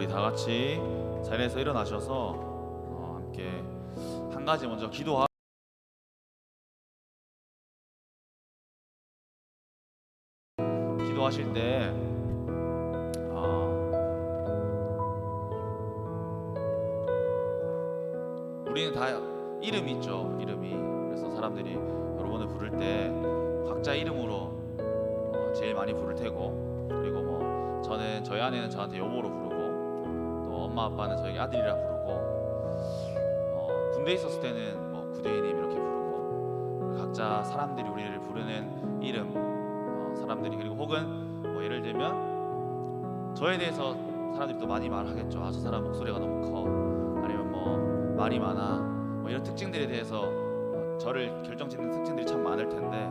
우리 다 같이 자리에서 일어나셔서 함께 한 가지 먼저 기도하실 때 우리는 다 이름이 있죠. 이름이. 그래서 사람들이 여러분을 부를 때 각자 이름으로 제일 많이 부를 테고, 그리고 뭐 저는 저희 아내는 저한테 여보로 부르고, 또 엄마 아빠는 저에게 아들이라 부르고, 군대에 있었을 때는 뭐 구대인님 이렇게 부르고, 각자 사람들이 우리를 부르는 이름, 사람들이, 그리고 혹은 뭐 예를 들면 저에 대해서 사람들이 또 많이 말하겠죠. 아, 저 사람 목소리가 너무 커, 아니면 뭐 말이 많아, 뭐 이런 특징들에 대해서 저를 결정짓는 특징들이 참 많을 텐데,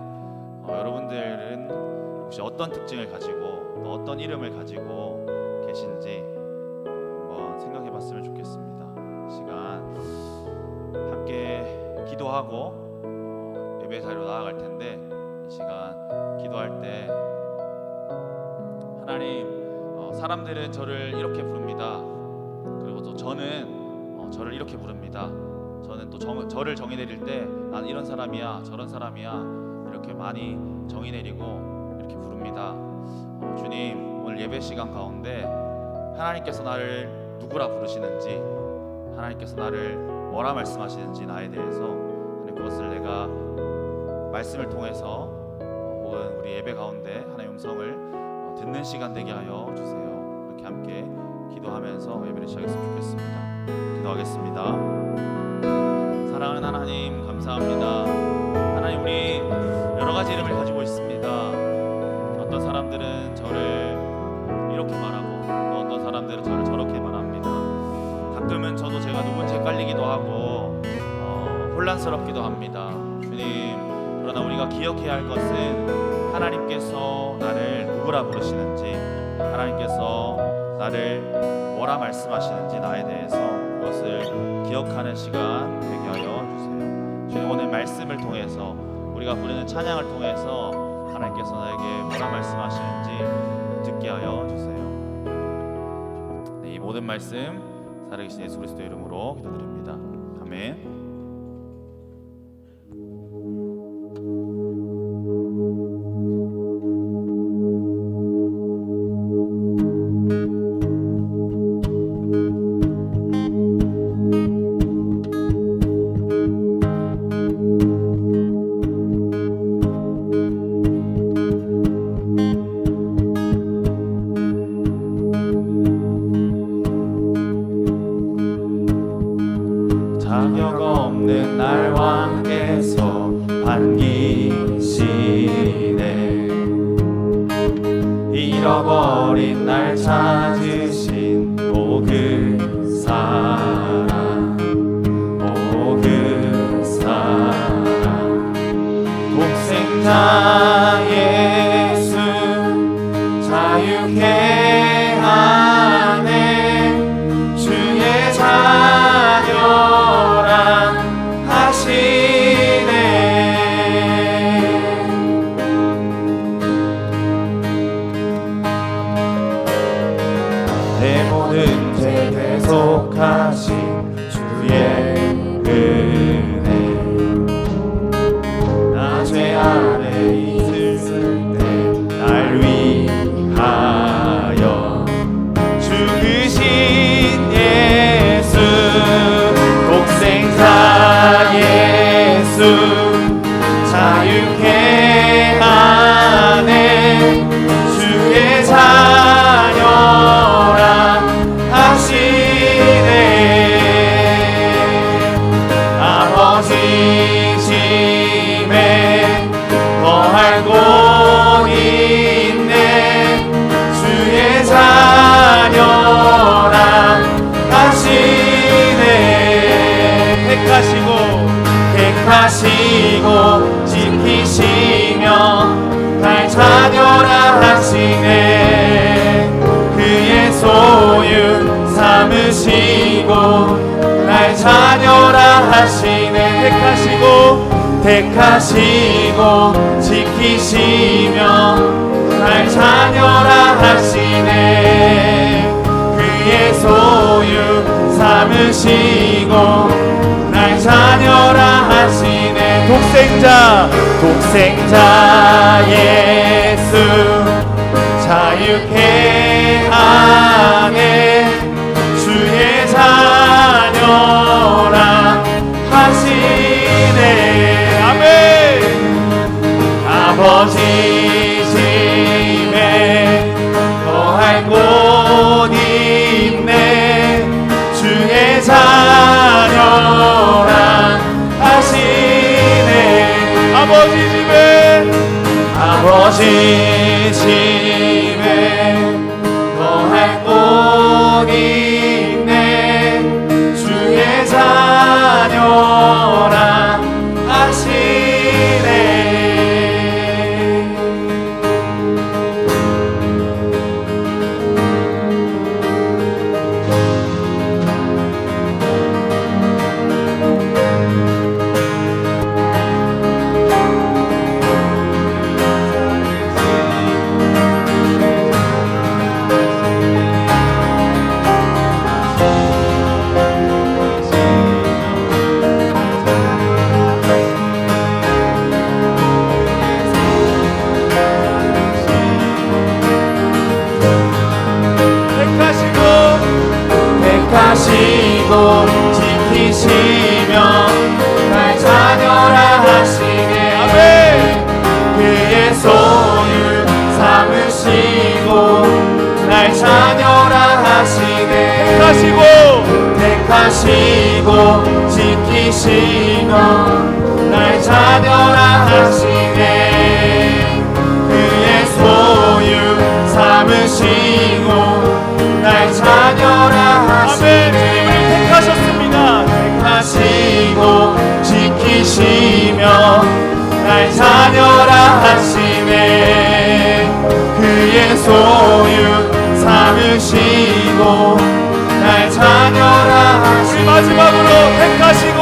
여러분들은 혹시 어떤 특징을 가지고 또 어떤 이름을 가지고 계신지 한번 생각해 봤으면 좋겠습니다. 시간 함께 기도하고 예배 자리로 나아갈 텐데, 이 시간 기도할 때 하나님, 사람들은 저를 이렇게 부릅니다. 그리고 또 저는 저를 이렇게 부릅니다. 저는 또 저를 정의 내릴 때 난 이런 사람이야, 저런 사람이야, 이렇게 많이 정의 내리고 이렇게 부릅니다. 주님, 오늘 예배 시간 가운데 하나님께서 나를 누구라 부르시는지, 하나님께서 나를 뭐라 말씀하시는지 나에 대해서, 하나님 그것을 내가 말씀을 통해서 혹은 우리 예배 가운데 하나님의 음성을 듣는 시간 되게 하여 주세요. 이렇게 함께 기도하면서 예배를 시작했으면 좋겠습니다. 기도하겠습니다. 사랑하는 하나님, 감사합니다. 하나님, 우리 여러 가지 이름을 가지고 있습니다. 어떤 사람들은 저를 이렇게 말하고, 또 어떤 사람들은 저를 저렇게 말합니다. 가끔은 저도 제가 누군지 헷갈리기도 하고 혼란스럽기도 합니다. 주님, 그러나 우리가 기억해야 할 것은 하나님께서 나를 누구라 부르시는지, 하나님께서 나를 뭐라 말씀하시는지 나에 대해서 그것을 기억하는 시간 되게 하여 주세요. 주님, 오늘 말씀을 통해서, 우리가 부르는 찬양을 통해서 하나님께서 나에게 뭐라 말씀하시는지 듣게 하여 주세요. 네, 이 모든 말씀 살아계신 예수 그리스도 이름으로 기도드립니다. 아멘. 자격 없는 날 왕께서 반기시네, 잃어버린 날 찾으신 그 사랑, 그 사랑. 독생자 예수 자유케 하네, 주의 자녀라 하시네. 내 모든 죄 대속하신 주의 은혜, 나 죄 아래 있을 때 날 위하여 죽으신 예수, 독생자 예수 자유케 하네, 주의 자녀라 하시네. 아버지 심에 거할 곳 있네, 주의 자녀라 하시네. 택하시고 지키시며 날 자녀라 하시네. 그의 소유 삼으시고 날 자녀라 하시네. 택하시고 지키시며 날 자녀라 하시네. 그의 소유 삼으시고 날 자녀라 하시네. 독생자 예수 자유케 하네. 주의 자녀라 하시네. 아멘. 아버지 집에 거할 곳 있네. 주의 자녀라 하시네. 아버지 집에 거할 곳 있네. 주의 자녀라 하시네. 택하시고 지키시며 날 자녀라 하시네. 아멘. 그의 소유 삼으시고 날 자녀라 하시네. 택하시고 지키시며 날 자녀라 하시네. 그의 소유 삼으시고 날 자녀라 하시네. 택하시고 지키시며 날 자녀라 하시네. 그의 소유 삼으시고 날 자녀라 하시네. 마지막으로 택하시고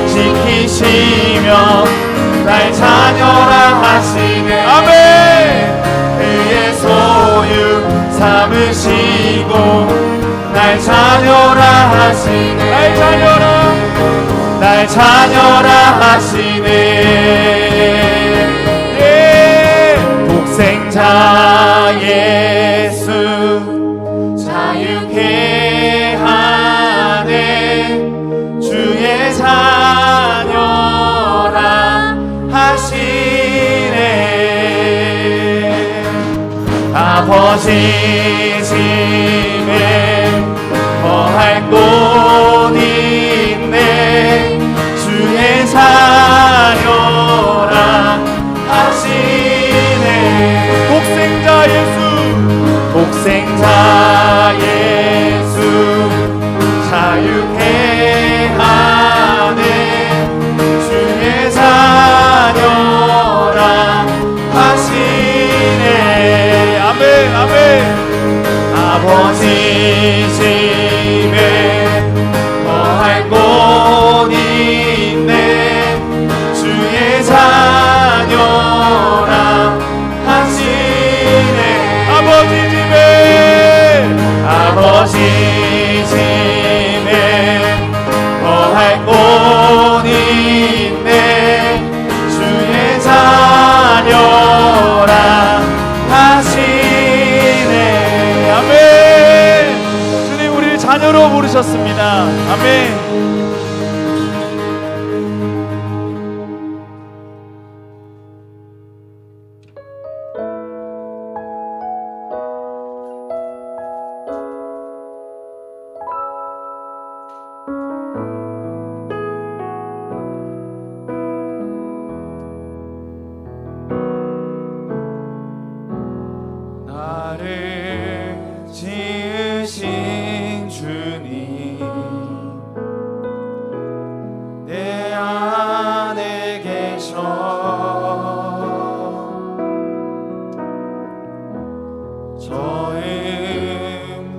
지키시며 날 자녀라 하시네. 아멘. 그의 소유 삼으시고 날 자녀라 하시네. 날 자녀라 하시네. 예. 독생자 예수 자유케 하네. 주의 자녀라 하시네. 아버지 집에 거할 곳 있네. 주의 자녀라 하시네. 독생자 예수 자유케 하네. 주의 자녀라 하시네. 아멘. 아버지 집에 거할 곳 있네. 주의 자녀라 하시네. 아버지 집에 거할 곳 있네. 주의 자녀라 하시네. 아멘. 주님 우리를 자녀로 부르셨습니다. 아멘. 나를 지으신 주님 내 안에 계셔.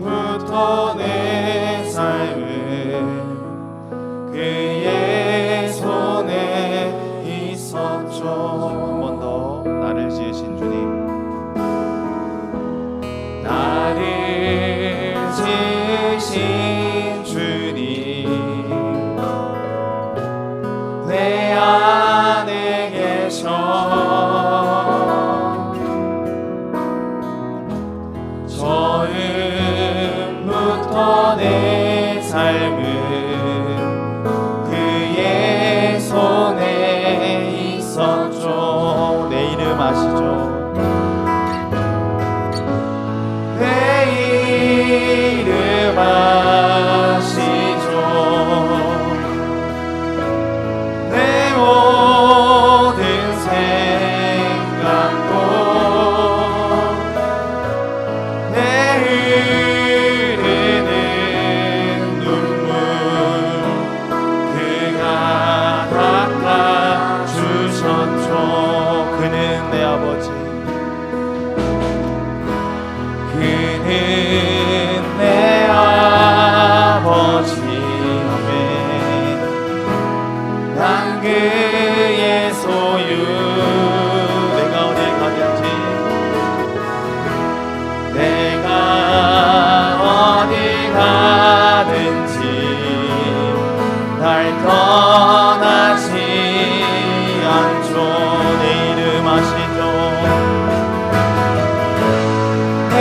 처음부터 내 삶은 그의 손에 있었죠. 한 번 더. 나를 지으신 주님 나를 지으신 마시죠. 내 모든 생각도 내 흐르는 눈물 그가 닦아주셨죠. 그는 내 아버지, 그는 내 아버지. 아멘. 난 그의 소유. 내가 어딜 가든지, 내가 어딜 가든지 날 떠나지 않죠. 내 이름 아시죠? 내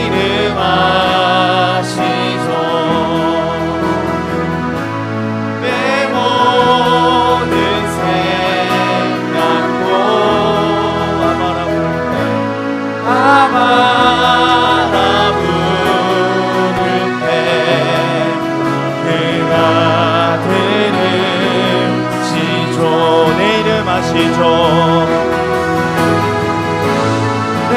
이름 아시죠? 내 모든 생각도 아바라 부를 때 그가 들으시죠. 내 이름 아시죠? 내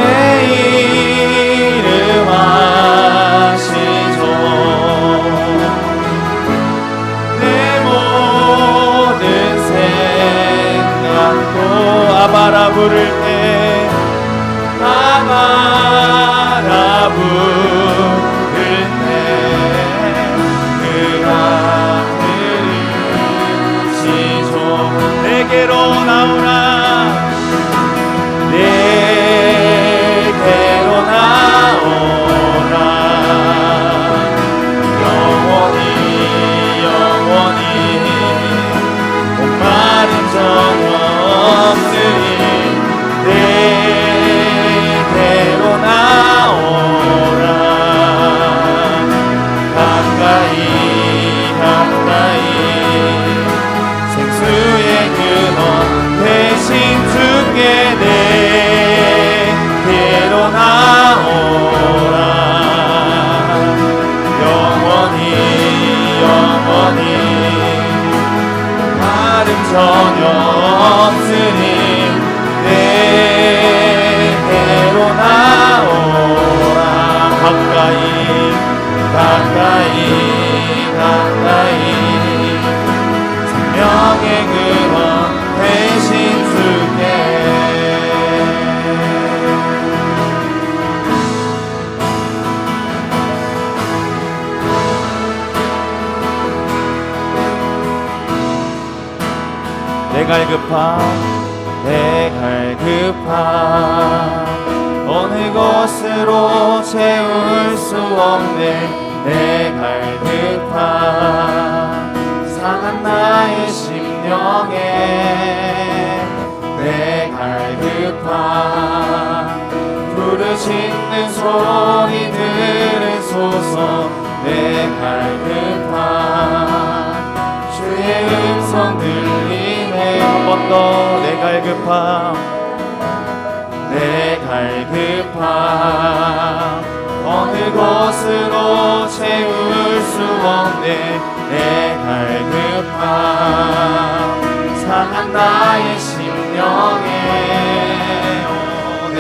이름 아시죠? 내 모든 생각도 아바라 부를 때 아바라 부를 때 그가 들으시죠. 내게로 나오라, 내게로 나오라. 영원히 영원히 목마른 전혀 없으니 내게로 나오라. 가까이 가까이 생수의 근원 대신 주께 내게로 나오라. 영원히 영원히 다름 전혀 없으니 내게로 나오라. 가까이 가까이 가까이 생명의 근원 대신 주께. 내 갈급함 내 갈급함 어느 것으로 채울 수 없네. 내 갈급함 상한 나의 심령에 내 갈급함 부르짖는 소리 들으소서. 내 갈급함 주의 음성 들리네. 한 번 더 내 갈급함 내 갈급함 어느 것으로 채울 수 없네. 내 갈급함 상한 나의 심령에 내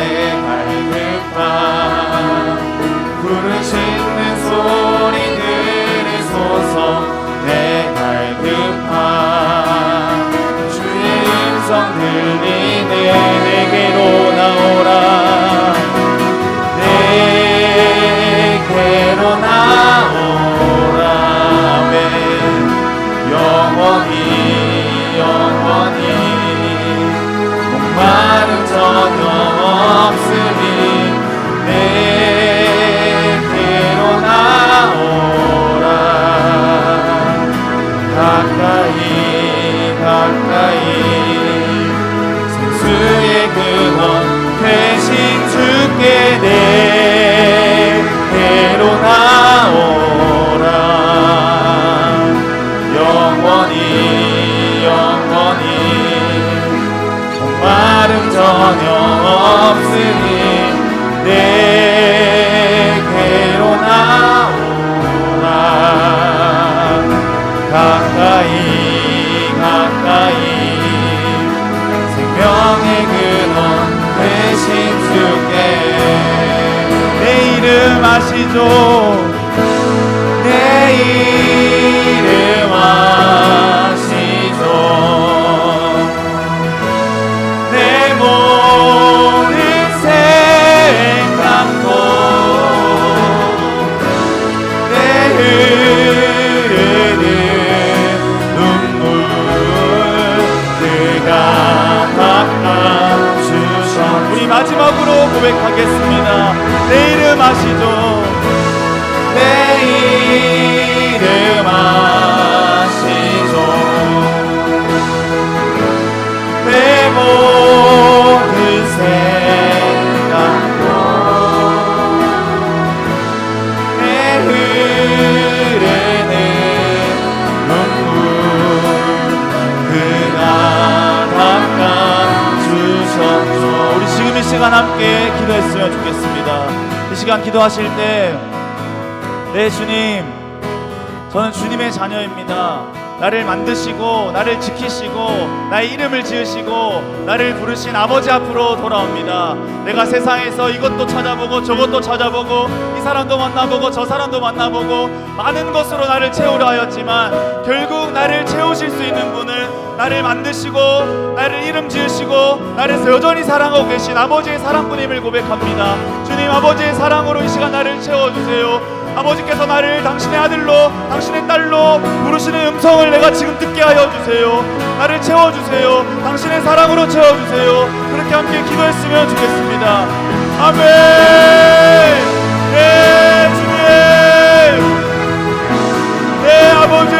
갈급함 부르짖는 소리 들으소서. 내 갈급함 주의 음성 들리네. 내게로 나오라, 내게로 나오라. 아멘. 영원히 영원히 목마름 전혀 없으니 내게로 나오라. 가까이 가까이 생수의 근원 대신 주께 내게로 나오라. 영원히 영원히 목마름 전혀 없으니 내게로 나오라. 이름 아시죠? 내 이름 아시죠? 내 모든 생각도 내 흐르는 눈물 그가 닦아주셨. 우리 마지막으로 고백하겠습니다. 내 이름 아시죠? 내 이름 아시죠? 내 모든 생각도 내 흐르는 눈물 그가 닦아주셨죠. 우리 지금 이 시간 함께 기도했으면 좋겠습니다. 이 시간 기도하실 때 네 주님, 저는 주님의 자녀입니다. 나를 만드시고 나를 지키시고 나의 이름을 지으시고 나를 부르신 아버지 앞으로 돌아옵니다. 내가 세상에서 이것도 찾아보고 저것도 찾아보고 이 사람도 만나보고 저 사람도 만나보고 많은 것으로 나를 채우려 하였지만 결국 나를 채우실 수 있는 분은 나를 만드시고 나를 이름 지으시고 나를 여전히 사랑하고 계신 아버지의 사랑분임을 고백합니다. 주님, 아버지의 사랑으로 이 시간 나를 채워주세요. 아버지께서 나를 당신의 아들로 당신의 딸로 부르시는 음성을 내가 지금 듣게 하여 주세요. 나를 채워주세요. 당신의 사랑으로 채워주세요. 그렇게 함께 기도했으면 좋겠습니다. 아멘. 네 주님, 네 아버지,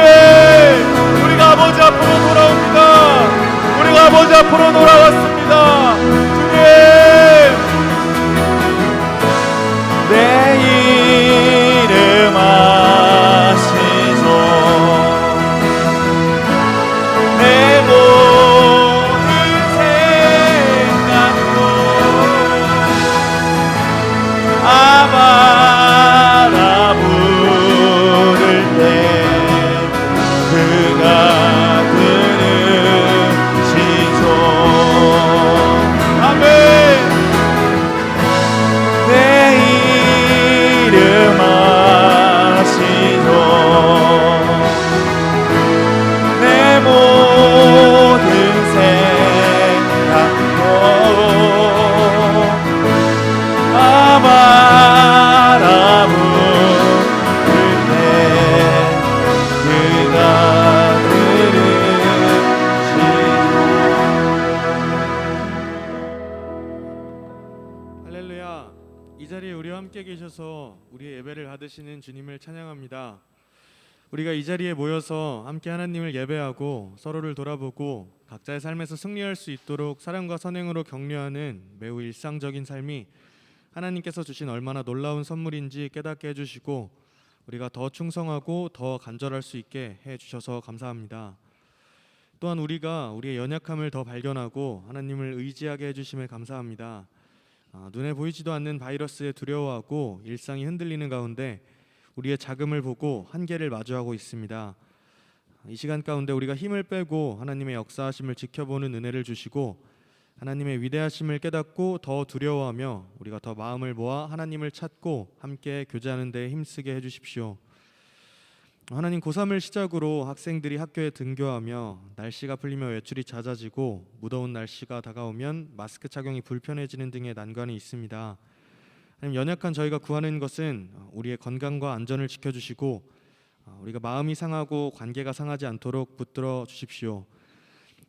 우리가 아버지 앞으로 돌아옵니다. 우리가 아버지 앞으로 돌아왔습니다. 주님, 내 이름 아시죠? 내 모든 생각도 아바라 부를 때 그가 들으시죠. 아멘. 내 이름 아시죠? 내 모든 생각도 아바라 부를 때 그가 들으시죠. 할렐루야. 이 자리에 우리와 함께 계셔서 우리의 예배를 받으시는 주님을 찬양합니다. 우리가 이 자리에 모여서 함께 하나님을 예배하고 서로를 돌아보고 각자의 삶에서 승리할 수 있도록 사랑과 선행으로 격려하는 매우 일상적인 삶이 하나님께서 주신 얼마나 놀라운 선물인지 깨닫게 해주시고 우리가 더 충성하고 더 간절할 수 있게 해주셔서 감사합니다. 또한 우리가 우리의 연약함을 더 발견하고 하나님을 의지하게 해주심에 감사합니다. 눈에 보이지도 않는 바이러스에 두려워하고 일상이 흔들리는 가운데 우리의 자금을 보고 한계를 마주하고 있습니다. 이 시간 가운데 우리가 힘을 빼고 하나님의 역사하심을 지켜보는 은혜를 주시고 하나님의 위대하심을 깨닫고 더 두려워하며 우리가 더 마음을 모아 하나님을 찾고 함께 교제하는 데 힘쓰게 해주십시오. 하나님, 고3을 시작으로 학생들이 학교에 등교하며 날씨가 풀리며 외출이 잦아지고 무더운 날씨가 다가오면 마스크 착용이 불편해지는 등의 난관이 있습니다. 하나님, 연약한 저희가 구하는 것은 우리의 건강과 안전을 지켜주시고 우리가 마음이 상하고 관계가 상하지 않도록 붙들어 주십시오.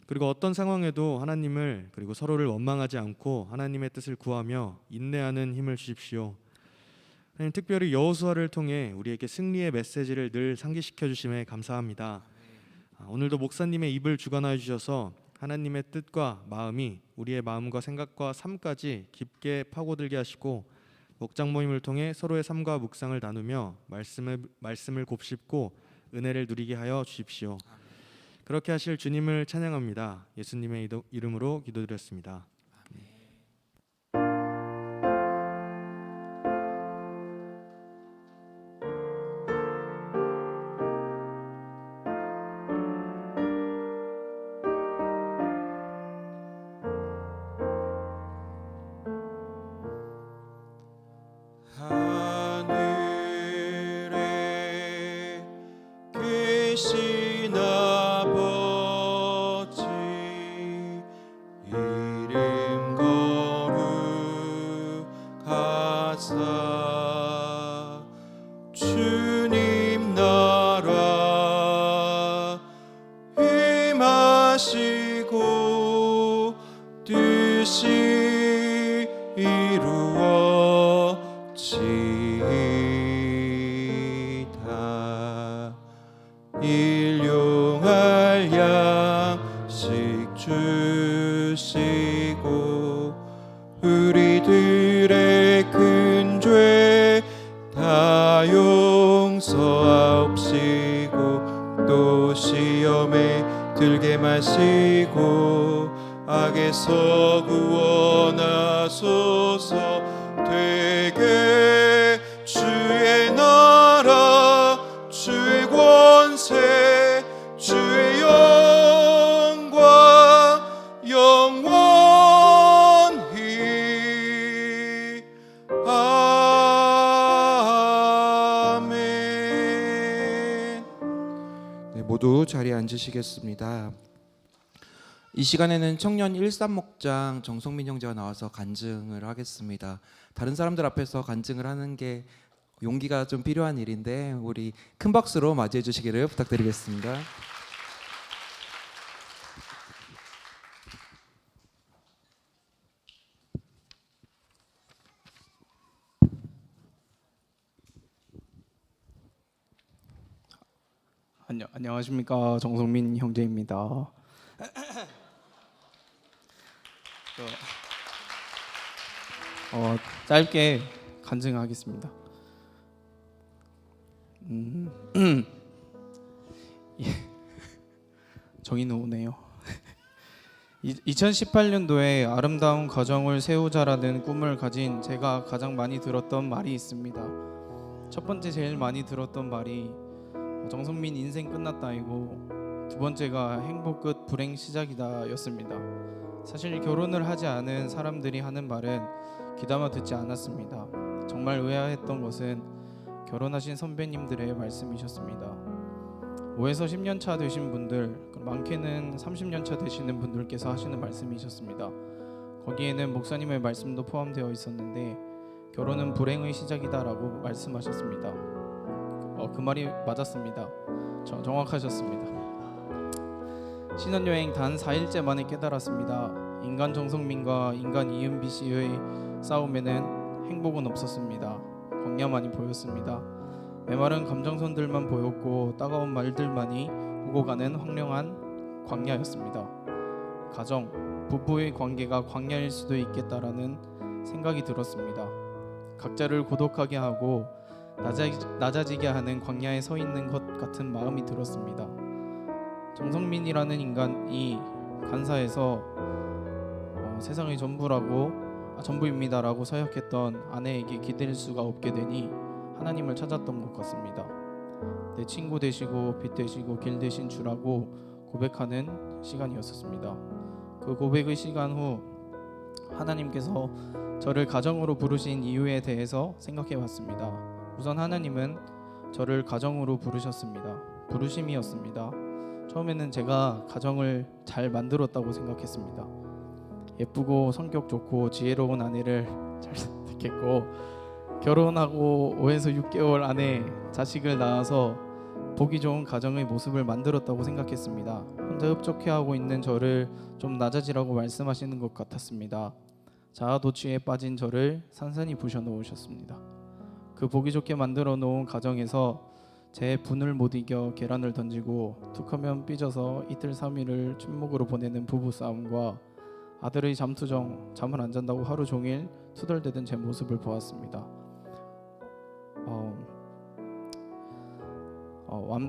그리고 어떤 상황에도 하나님을 그리고 서로를 원망하지 않고 하나님의 뜻을 구하며 인내하는 힘을 주십시오. 하나님, 특별히 여호수아를 통해 우리에게 승리의 메시지를 늘 상기시켜 주심에 감사합니다. 오늘도 목사님의 입을 주관하여 주셔서 하나님의 뜻과 마음이 우리의 마음과 생각과 삶까지 깊게 파고들게 하시고 목장 모임을 통해 서로의 삶과 묵상을 나누며 말씀을 곱씹고 은혜를 누리게 하여 주십시오. 그렇게 하실 주님을 찬양합니다. 예수님의 이름으로 기도드렸습니다. 하늘 주님 나라 임하시고 뜻이 이루어지다. 일용할 양식 주시고 우리들의 큰 죄 다 용서하옵시고 또 시험에 들게 마시고 악에서 구원하소서. 되게 주의 나라 주의 권세 주의 영광 영원히 아멘. 네, 모두 자리에 앉으시겠습니다. 이 시간에는 청년 일삼목장 정성민 형제가 나와서 간증을 하겠습니다. 다른 사람들 앞에서 간증을 하는 게 용기가 좀 필요한 일인데 우리 큰 박수로 맞이해 주시기를 부탁드리겠습니다. 안녕하십니까, 정성민 형제입니다. 짧게 간증하겠습니다. 예. 정의는 오네요. 2018년도에 아름다운 가정을 세우자라는 꿈을 가진 제가 가장 많이 들었던 말이 있습니다. 첫 번째 제일 많이 들었던 말이 정성민 인생 끝났다이고, 두 번째가 행복 끝 불행 시작이다 였습니다. 사실 결혼을 하지 않은 사람들이 하는 말은 귀담아 듣지 않았습니다. 정말 의아했던 것은 결혼하신 선배님들의 말씀이셨습니다. 5에서 10년 차 되신 분들, 많게는 30년 차 되시는 분들께서 하시는 말씀이셨습니다. 거기에는 목사님의 말씀도 포함되어 있었는데 결혼은 불행의 시작이다라고 말씀하셨습니다. 그 말이 맞았습니다. 정확하셨습니다. 신혼여행 단 4일째 만에 깨달았습니다. 인간 정성민과 인간 이은비 씨의 싸움에는 행복은 없었습니다. 광야만이 보였습니다. 메마른 감정선들만 보였고 따가운 말들만이 오고 가는 황량한 광야였습니다. 가정, 부부의 관계가 광야일 수도 있겠다라는 생각이 들었습니다. 각자를 고독하게 하고 낮아지게 하는 광야에 서 있는 것 같은 마음이 들었습니다. 정성민이라는 인간이 간사해서 세상의 전부입니다라고 서약했던 아내에게 기댈 수가 없게 되니 하나님을 찾았던 것 같습니다. 내 친구 되시고 빛 되시고 길 되신 주라고 고백하는 시간이었습니다. 그 고백의 시간 후 하나님께서 저를 가정으로 부르신 이유에 대해서 생각해 봤습니다. 우선 하나님은 저를 가정으로 부르셨습니다. 부르심이었습니다. 처음에는 제가 가정을 잘 만들었다고 생각했습니다. 예쁘고 성격 좋고 지혜로운 아내를 잘 선택했고 결혼하고 5에서 6개월 안에 자식을 낳아서 보기 좋은 가정의 모습을 만들었다고 생각했습니다. 혼자 흡족해하고 있는 저를 좀 낮아지라고 말씀하시는 것 같았습니다. 자아도취에 빠진 저를 산산히 부셔놓으셨습니다. 그 보기 좋게 만들어 놓은 가정에서 제 분을 못 이겨 계란을 던지고 툭하면 삐져서 이틀 3일을 침묵으로 보내는 부부싸움과 아들의 잠투정, 잠을 안 잔다고 하루 종일 투덜대던 제 모습을 보았습니다.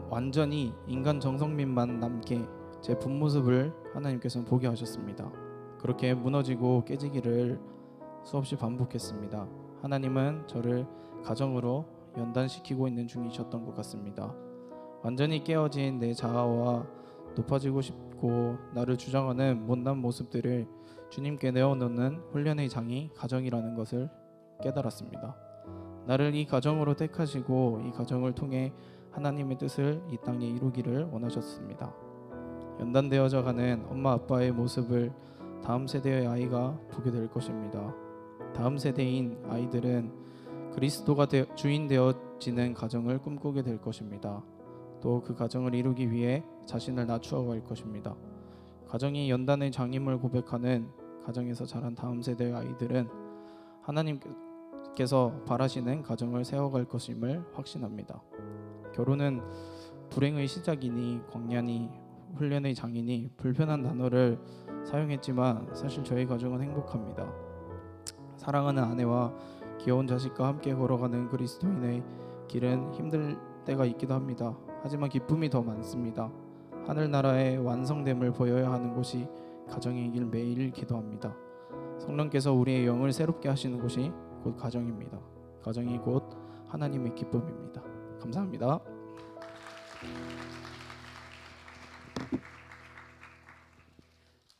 완전히 인간 정성민만 남게 제 본모습을 하나님께서는 보게 하셨습니다. 그렇게 무너지고 깨지기를 수없이 반복했습니다. 하나님은 저를 가정으로 연단시키고 있는 중이셨던 것 같습니다. 완전히 깨어진 내 자아와 높아지고 싶고 나를 주장하는 못난 모습들을 주님께 내어놓는 훈련의 장이 가정이라는 것을 깨달았습니다. 나를 이 가정으로 택하시고 이 가정을 통해 하나님의 뜻을 이 땅에 이루기를 원하셨습니다. 연단되어져 가는 엄마 아빠의 모습을 다음 세대의 아이가 보게 될 것입니다. 다음 세대인 아이들은 그리스도가 주인 되어지는 가정을 꿈꾸게 될 것입니다. 또 그 가정을 이루기 위해 자신을 낮추어 갈 것입니다. 가정이 연단의 장임을 고백하는 가정에서 자란 다음 세대의 아이들은 하나님께서 바라시는 가정을 세워갈 것임을 확신합니다. 결혼은 불행의 시작이니 광야니 훈련의 장이니 불편한 단어를 사용했지만 사실 저희 가정은 행복합니다. 사랑하는 아내와 귀여운 자식과 함께 걸어가는 그리스도인의 길은 힘들 때가 있기도 합니다. 하지만 기쁨이 더 많습니다. 하늘나라의 완성됨을 보여야 하는 곳이 가정의 길 매일 기도합니다. 성령께서 우리의 영을 새롭게 하시는 곳이 곧 가정입니다. 가정이 곧 하나님의 기쁨입니다. 감사합니다.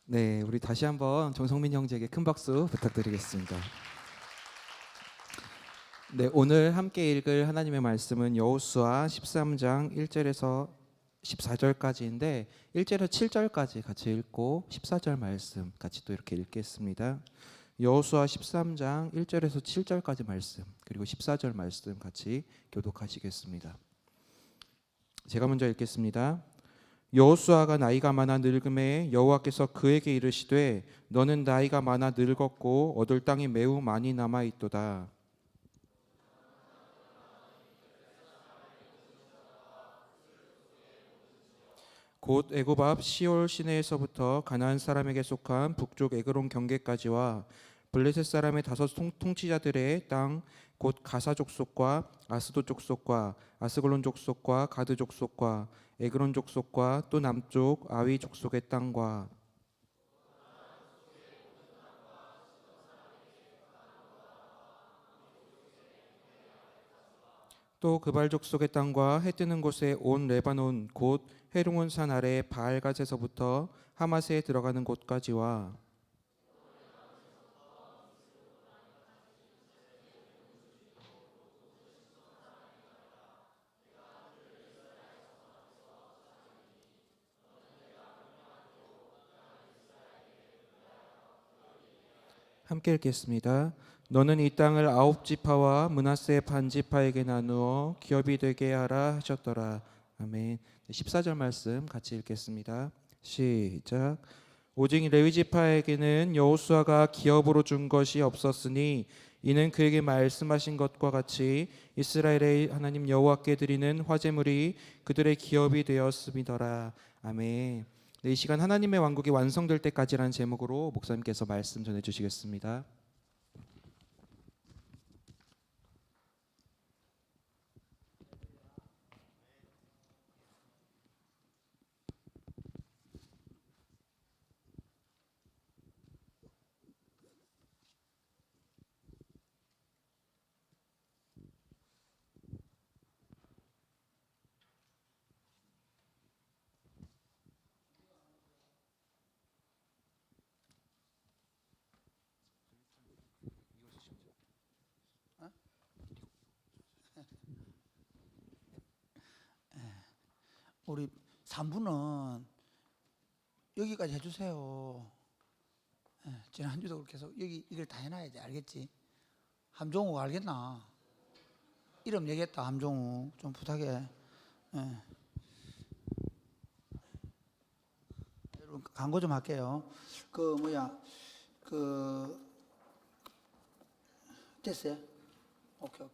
네, 우리 다시 한번 정성민 형제에게 큰 박수 부탁드리겠습니다. 네, 오늘 함께 읽을 하나님의 말씀은 여호수아 13장 1절에서 14절까지인데 1절에서 7절까지 같이 읽고 14절 말씀 같이 또 이렇게 읽겠습니다. 여호수아 13장 1절에서 7절까지 말씀 그리고 14절 말씀 같이 교독하시겠습니다. 제가 먼저 읽겠습니다. 여호수아가 나이가 많아 늙음에 여호와께서 그에게 이르시되 너는 나이가 많아 늙었고 얻을 땅이 매우 많이 남아 있도다. 곧 애굽 앞 시올 시내에서부터 가나안 사람에게 속한 북쪽 에그론 경계까지와 블레셋 사람의 다섯 통치자들의 땅 곧 가사 족속과 아스도 족속과 아스글론 족속과 가드 족속과 에그론 족속과 또 남쪽 아위 족속의 땅과 또 그발 족속의 땅과 해 뜨는 곳에 온 레바논 곧 헤르몬 산 아래 바알갓에서부터 하마스에 들어가는 곳까지와 함께 읽겠습니다. 너는 이 땅을 아홉 지파와 므낫세 반 지파에게 나누어 기업이 되게 하라 하셨더라. 아멘. 14절 말씀 같이 읽겠습니다. 시작. 오직 레위 지파에게는 여호수아가 기업으로 준 것이 없었으니 이는 그에게 말씀하신 것과 같이 이스라엘의 하나님 여호와께 드리는 화제물이 그들의 기업이 되었음이더라. 아멘. 네, 이 시간 하나님의 왕국이 완성될 때까지라는 제목으로 목사님께서 말씀 전해 주시겠습니다. 우리 3부는 여기까지 해주세요. 지난주도 계속 여기 이걸 다 해놔야 돼. 알겠지? 함종욱 알겠나? 이름 얘기했다. 함종욱 좀 부탁해. 여러분 광고 좀 할게요. 됐어요? 오케이.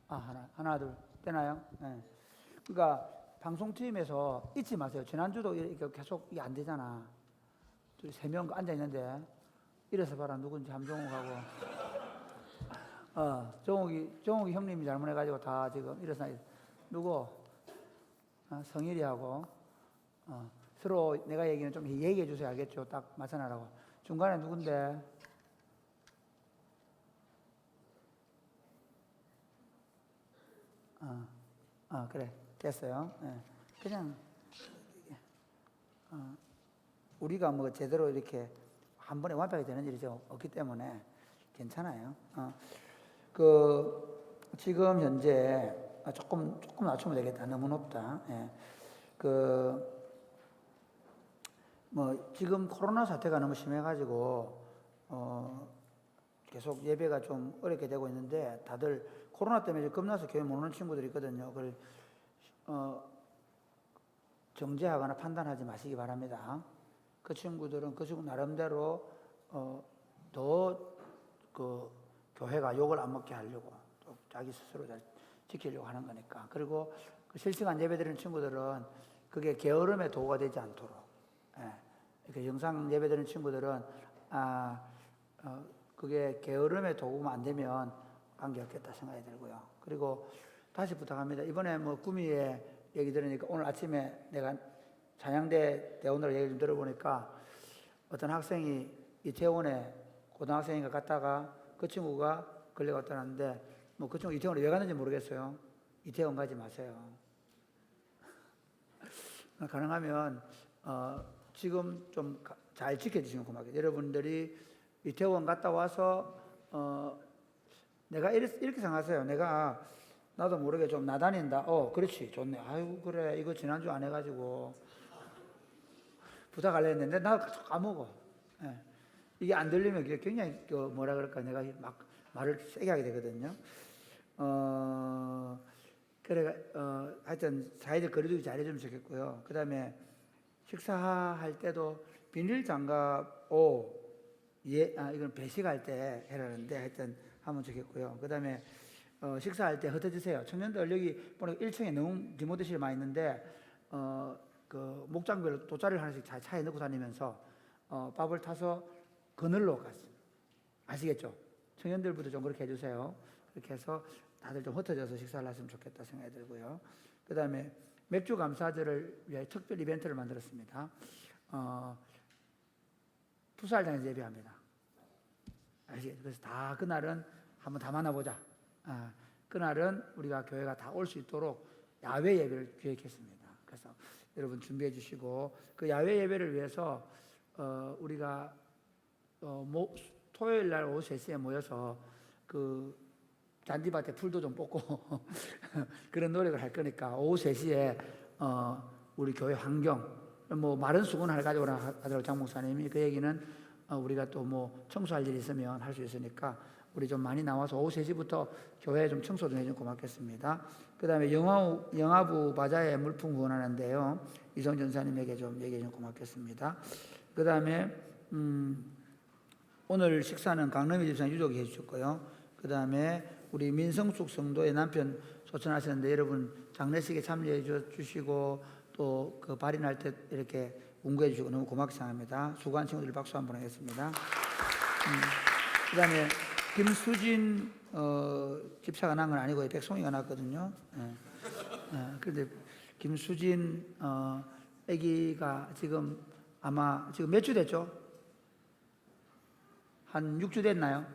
하나 둘 되나요? 네. 그러니까 방송팀에서 잊지 마세요. 지난주도 이렇게 계속 이게 안 되잖아. 둘이 3명 앉아 있는데 이래서 봐라 누군지 함종욱하고 정욱이 형님이 잘못해가지고 다 지금 이래서 누구 성일이하고 서로 내가 얘기는 좀 얘기해 주세요. 알겠죠? 딱 맞춰나라고. 중간에 누군데? 그래. 됐어요. 그냥 우리가 뭐 제대로 이렇게 한 번에 완벽하게 되는 일이 없기 때문에 괜찮아요. 지금 현재 조금 낮추면 되겠다. 너무 높다. 지금 코로나 사태가 너무 심해가지고 계속 예배가 좀 어렵게 되고 있는데 다들 코로나 때문에 겁나서 교회 못 오는 친구들이 있거든요. 그걸 정죄하거나 판단하지 마시기 바랍니다. 그 친구들은 그 친구 나름대로 더 그 교회가 욕을 안 먹게 하려고 또 자기 스스로 잘 지키려고 하는 거니까. 그리고 그 실시간 예배 드리는 친구들은 그게 게으름의 도구가 되지 않도록, 이렇게 영상 예배 드리는 친구들은 그게 게으름의 도구만 안 되면 관계없겠다 생각이 들고요. 그리고 다시 부탁합니다. 이번에 뭐 구미에 얘기 들으니까 오늘 아침에 내가 찬양대 대원으로 얘기 좀 들어보니까 어떤 학생이 이태원에 고등학생인가 갔다가 그 친구가 걸려갔다는데 뭐 그 친구 이태원에 왜 갔는지 모르겠어요. 이태원 가지 마세요. 가능하면 지금 좀 잘 지켜주시면 고맙겠어요. 여러분들이 이태원 갔다 와서 내가 이렇게 생각하세요. 나도 모르게 좀 나다닌다. 그렇지, 좋네. 아이고 그래, 이거 지난주 안 해가지고 부탁하려 했는데 나 까먹어. 이게 안 들리면 굉장히 뭐라 그럴까, 내가 막 말을 세게 하게 되거든요. 그래, 하여튼 사회적 거리두기 잘해주면 좋겠고요. 그 다음에 식사할 때도 비닐 장갑, 이건 배식할 때 해라는데 하여튼 하면 좋겠고요. 그 다음에 식사할 때 흩어지세요. 청년들 여기 보니까 1층에 너무 디모드실이 많이 있는데 그 목장별로 돗자리를 하나씩 잘 차에 넣고 다니면서 밥을 타서 그늘로 갔어요. 아시겠죠? 청년들부터 좀 그렇게 해주세요. 그렇게 해서 다들 좀 흩어져서 식사를 했으면 좋겠다 생각이 들고요. 그 다음에 맥주 감사절을 위해 특별 이벤트를 만들었습니다. 풋살장에서 예배합니다. 아시겠죠? 그래서 다 그날은 한번 다 만나보자. 그날은 우리가 교회가 다 올 수 있도록 야외 예배를 기획했습니다. 그래서 여러분 준비해 주시고 그 야외 예배를 위해서 우리가 토요일 날 오후 3시에 모여서 그 잔디밭에 풀도 좀 뽑고 그런 노력을 할 거니까 오후 3시에 우리 교회 환경 뭐 마른 수건을 가지고 하더라고 장 목사님이. 그 얘기는 우리가 또 뭐 청소할 일이 있으면 할 수 있으니까 우리 좀 많이 나와서 오후 3시부터 교회 좀 청소 좀 해주면 고맙겠습니다. 그 다음에 영화부 바자회 물품 후원하는데요, 이성 전사님에게 좀 얘기해 주면 고맙겠습니다. 그 다음에 오늘 식사는 강남희 집사님 유족이 해주셨고요. 그 다음에 우리 민성숙 성도의 남편 소천하셨는데 여러분 장례식에 참여해 주시고 또 그 발인할 때 이렇게 운구해 주시고 너무 고맙게 생각합니다. 수고한 친구들 박수 한번 하겠습니다. 그 다음에 김수진 집사가 난 건 아니고 백송이가 났거든요. 그런데 김수진 아기가 지금 아마 지금 몇 주 됐죠? 한 6주 됐나요?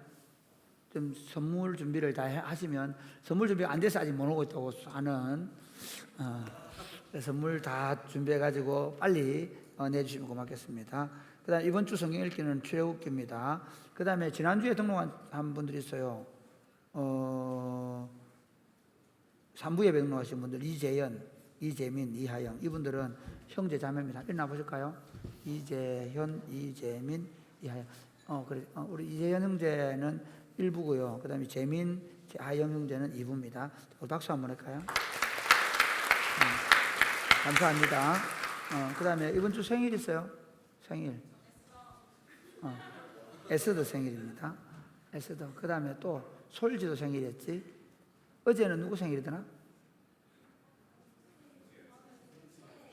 좀 선물 준비를 다 하시면, 선물 준비가 안 돼서 아직 못 오고 있다고 하는 선물 다 준비해가지고 빨리 내주시면 고맙겠습니다. 그 다음에 이번 주 성경 읽기는 출애굽기입니다. 그 다음에 지난주에 등록한 분들이 있어요. 3부 예배 등록하신 분들 이재현, 이재민, 이하영, 이분들은 형제 자매입니다. 일어나 보실까요? 이재현, 이재민, 이하영. 그래. 우리 이재현 형제는 1부고요. 그 다음에 재민, 하영 형제는 2부입니다. 박수 한번 할까요? 감사합니다. 그 다음에 이번 주 생일 있어요? 생일. 에스더 생일입니다. 에스더. 그 다음에 또 솔지도 생일이었지. 어제는 누구 생일이더나?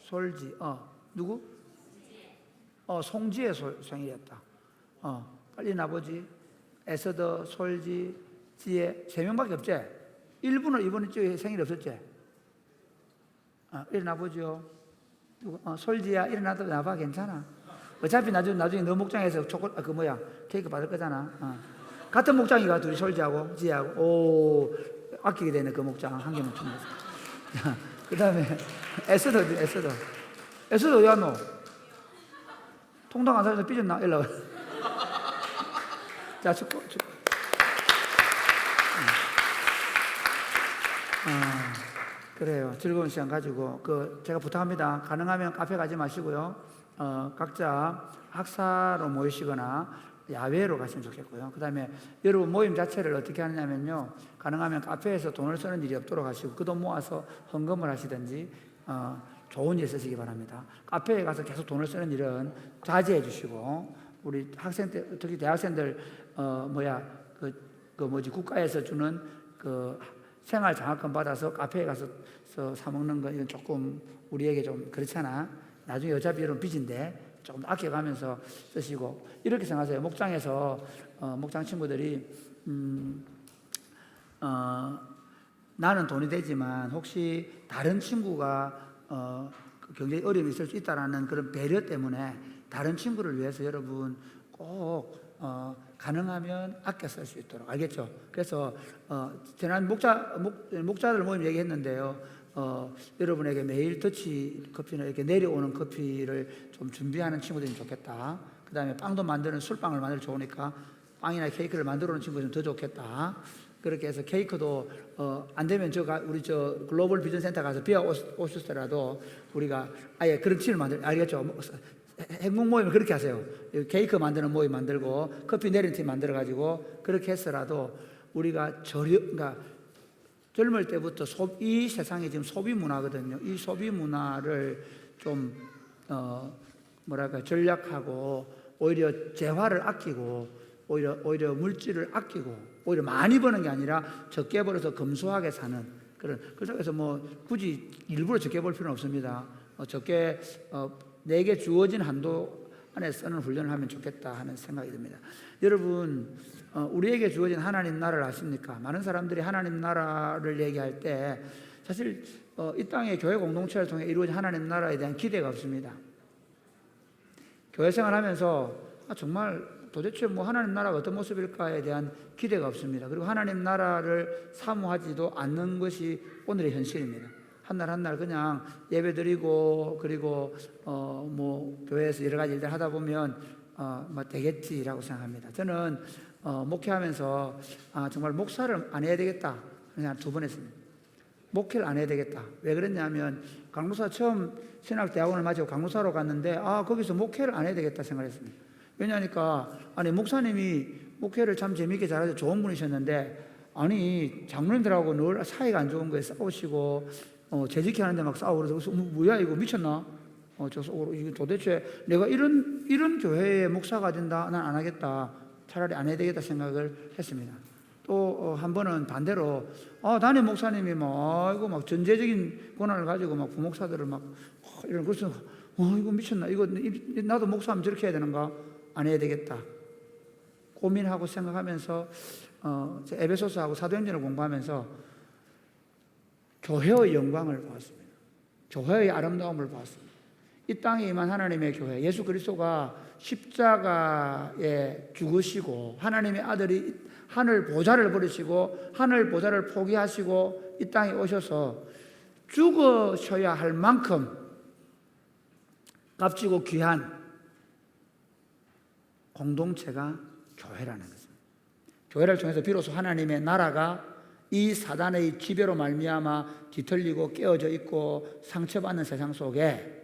솔지. 누구? 송지의 생일이었다. 빨리 나보지. 에스더, 솔지, 지혜 3명밖에 없지? 1부는 이번 주에 생일 없었지? 일어나보죠. 솔지야 일어나도 나봐. 괜찮아. 어차피 나중에 너 목장에서 케이크 받을 거잖아. 같은 목장이가 둘이 솔지하고 지혜하고. 아끼게 되네. 그 목장 한 개만 주면서. 그 다음에 에스더 어디 갔노? 통당 안 사줘서 삐졌나? 일로 와. 자, 축구. 그래요. 즐거운 시간 가지고 제가 부탁합니다. 가능하면 카페 가지 마시고요. 각자 학사로 모이시거나 야외로 가시면 좋겠고요. 그 다음에 여러분 모임 자체를 어떻게 하느냐면요, 가능하면 카페에서 돈을 쓰는 일이 없도록 하시고 그 돈 모아서 헌금을 하시든지 좋은 일 쓰시기 바랍니다. 카페에 가서 계속 돈을 쓰는 일은 자제해 주시고, 우리 학생 때 특히 대학생들 국가에서 주는 그 생활 장학금 받아서 카페에 가서 사 먹는 거, 이건 조금 우리에게 좀 그렇잖아. 나중에 어차피 이런 빚인데 조금 아껴가면서 쓰시고, 이렇게 생각하세요. 목장에서 목장 친구들이 나는 돈이 되지만 혹시 다른 친구가 경제에 어려움이 있을 수 있다라는 그런 배려 때문에 다른 친구를 위해서 여러분 꼭 가능하면 아껴 쓸 수 있도록, 알겠죠? 그래서 지난 목자들 모임 얘기했는데요. 여러분에게 매일 더치 커피는 이렇게 내려오는 커피를 좀 준비하는 친구들이 좋겠다. 그 다음에 빵도 만드는 술빵을 만들어 좋으니까 빵이나 케이크를 만들어 오는 친구들은 더 좋겠다. 그렇게 해서 케이크도 안 되면 우리 글로벌 비전 센터 가서 비워 오셨더라도 우리가 아예 그런 팀을 알겠죠? 행복 모임을 그렇게 하세요. 케이크 만드는 모임 만들고 커피 내리는 팀 만들어 가지고 그렇게 해서라도 우리가 그러니까 젊을 때부터 이 세상이 지금 소비 문화거든요. 이 소비 문화를 좀 전략하고 오히려 재화를 아끼고 오히려 물질을 아끼고 오히려 많이 버는 게 아니라 적게 벌어서 검소하게 사는 그런. 그래서 굳이 일부러 적게 벌 필요는 없습니다. 적게 내게 주어진 한도 안에 쓰는 훈련을 하면 좋겠다 하는 생각이 듭니다. 여러분, 우리에게 주어진 하나님 나라를 아십니까? 많은 사람들이 하나님 나라를 얘기할 때 사실 이 땅의 교회 공동체를 통해 이루어진 하나님 나라에 대한 기대가 없습니다. 교회 생활하면서 정말 도대체 하나님 나라가 어떤 모습일까에 대한 기대가 없습니다. 그리고 하나님 나라를 사모하지도 않는 것이 오늘의 현실입니다. 한날 한날 그냥 예배드리고 그리고 교회에서 여러 가지 일들 하다 보면 되겠지라고 생각합니다. 저는 목회하면서 정말 목사를 안 해야 되겠다 그냥 2번 했습니다. 목회를 안 해야 되겠다. 왜 그랬냐면 강무사 처음 신학대학원을 마치고 강무사로 갔는데 거기서 목회를 안 해야 되겠다 생각했습니다. 왜냐하니까 목사님이 목회를 참 재미있게 잘하셔서 좋은 분이셨는데 장로님들하고 늘 사이가 안 좋은 거에 싸우시고 재직히 하는데 막 싸우고 그래서 뭐야 이거 미쳤나? 이거 도대체 내가 이런 교회의 목사가 된다? 난 안 하겠다. 차라리 안 해야 되겠다 생각을 했습니다. 또 한 번은 반대로 담임 목사님이 막 전제적인 권한을 가지고 막 부목사들을 이런 그래서 이거 미쳤나? 이거 나도 목사하면 저렇게 해야 되는가? 안 해야 되겠다. 고민하고 생각하면서 에베소서하고 사도행전을 공부하면서 교회의 영광을 보았습니다. 교회의 아름다움을 보았습니다. 이 땅에 임한 하나님의 교회, 예수 그리스도가 십자가에 죽으시고 하나님의 아들이 하늘 보좌를 버리시고 하늘 보좌를 포기하시고 이 땅에 오셔서 죽으셔야 할 만큼 값지고 귀한 공동체가 교회라는 것입니다. 교회를 통해서 비로소 하나님의 나라가 이 사단의 지배로 말미암아 뒤틀리고 깨어져 있고 상처받는 세상 속에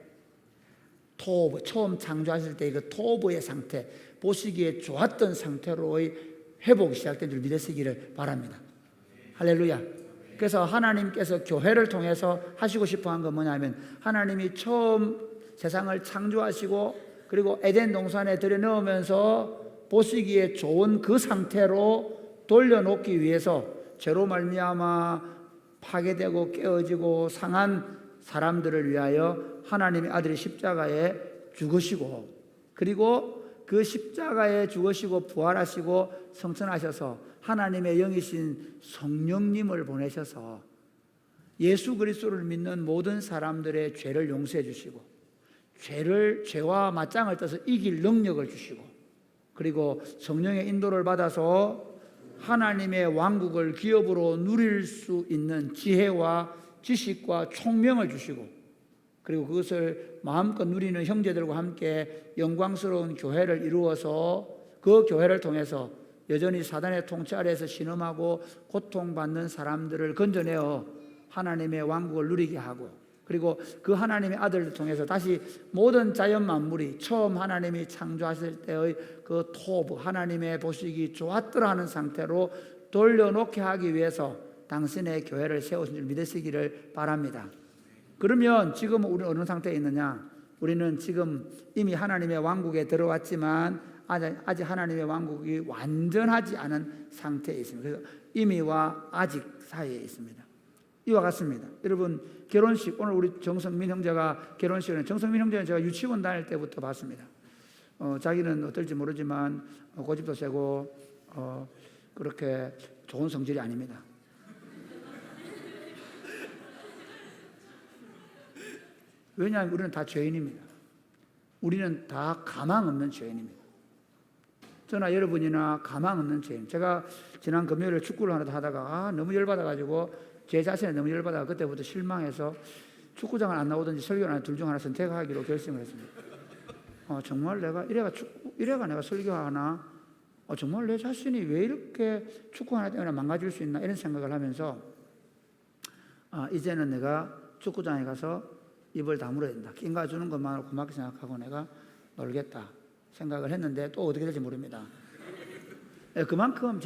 토브, 처음 창조하실 때 그 토브의 상태, 보시기에 좋았던 상태로의 회복이 시작된 줄 믿으시기를 바랍니다. 할렐루야. 그래서 하나님께서 교회를 통해서 하시고 싶어 한 건 뭐냐면 하나님이 처음 세상을 창조하시고 그리고 에덴 동산에 들여넣으면서 보시기에 좋은 그 상태로 돌려놓기 위해서 죄로 말미암아 파괴되고 깨어지고 상한 사람들을 위하여 하나님의 아들이 십자가에 죽으시고 그리고 그 십자가에 죽으시고 부활하시고 성천하셔서 하나님의 영이신 성령님을 보내셔서 예수 그리스도를 믿는 모든 사람들의 죄를 용서해 주시고 죄와 맞짱을 떠서 이길 능력을 주시고 그리고 성령의 인도를 받아서 하나님의 왕국을 기업으로 누릴 수 있는 지혜와 지식과 총명을 주시고 그리고 그것을 마음껏 누리는 형제들과 함께 영광스러운 교회를 이루어서 그 교회를 통해서 여전히 사단의 통치 아래에서 신음하고 고통받는 사람들을 건져내어 하나님의 왕국을 누리게 하고 그리고 그 하나님의 아들을 통해서 다시 모든 자연 만물이 처음 하나님이 창조하실 때의 그 토부, 하나님의 보시기 좋았더라 하는 상태로 돌려놓게 하기 위해서 당신의 교회를 세우신 줄 믿으시기를 바랍니다. 그러면 지금 우리 어느 상태에 있느냐? 우리는 지금 이미 하나님의 왕국에 들어왔지만 아직 하나님의 왕국이 완전하지 않은 상태에 있습니다. 그래서 이미와 아직 사이에 있습니다. 이와 같습니다. 여러분 결혼식, 오늘 우리 정성민 형제가 결혼식을, 정성민 형제는 제가 유치원 다닐 때부터 봤습니다. 자기는 어떨지 모르지만 고집도 세고 그렇게 좋은 성질이 아닙니다. 왜냐하면 우리는 다 죄인입니다. 우리는 다 가망 없는 죄인입니다. 저나 여러분이나 가망 없는 죄인. 제가 지난 금요일에 축구를 하다가 너무 열받아가지고 제 자신에 너무 열받아가 그때부터 실망해서 축구장을 안 나오든지 설교나 둘 중 하나 선택하기로 결심을 했습니다. 정말 내가 이래가 내가 설교하나? 정말 내 자신이 왜 이렇게 축구 하나 때문에 망가질 수 있나? 이런 생각을 하면서 이제는 내가 축구장에 가서 입을 다물어야 된다. 낀가 주는 것만으로 고맙게 생각하고 내가 놀겠다 생각을 했는데 또 어떻게 될지 모릅니다. 그만큼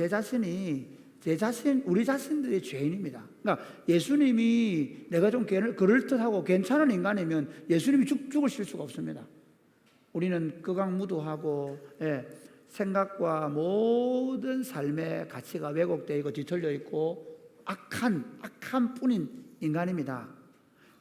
우리 자신들이 죄인입니다. 그러니까 예수님이 내가 좀 그럴듯하고 괜찮은 인간이면 예수님이 죽으실 수가 없습니다. 우리는 극악무도하고 생각과 모든 삶의 가치가 왜곡되어 있고 뒤틀려 있고 악한 뿐인 인간입니다.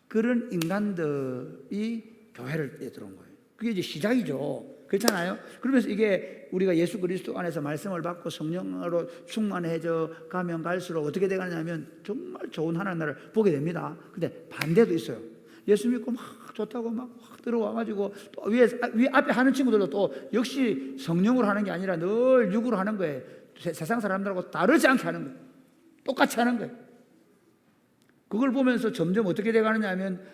그런 인간들이 교회를 들어온 거예요. 그게 이제 시작이죠. 그렇잖아요. 그러면서 이게 우리가 예수 그리스도 안에서 말씀을 받고 성령으로 충만해져 가면 갈수록 어떻게 되가냐면 정말 좋은 하나님 나라를 보게 됩니다. 근데 반대도 있어요. 예수 믿고 막 좋다고 막 확 들어와가지고 또 위에 앞에 하는 친구들도 또 역시 성령으로 하는 게 아니라 늘 육으로 하는 거예요. 세상 사람들하고 다르지 않게 하는 거예요. 똑같이 하는 거예요. 그걸 보면서 점점 어떻게 돼가느냐 하면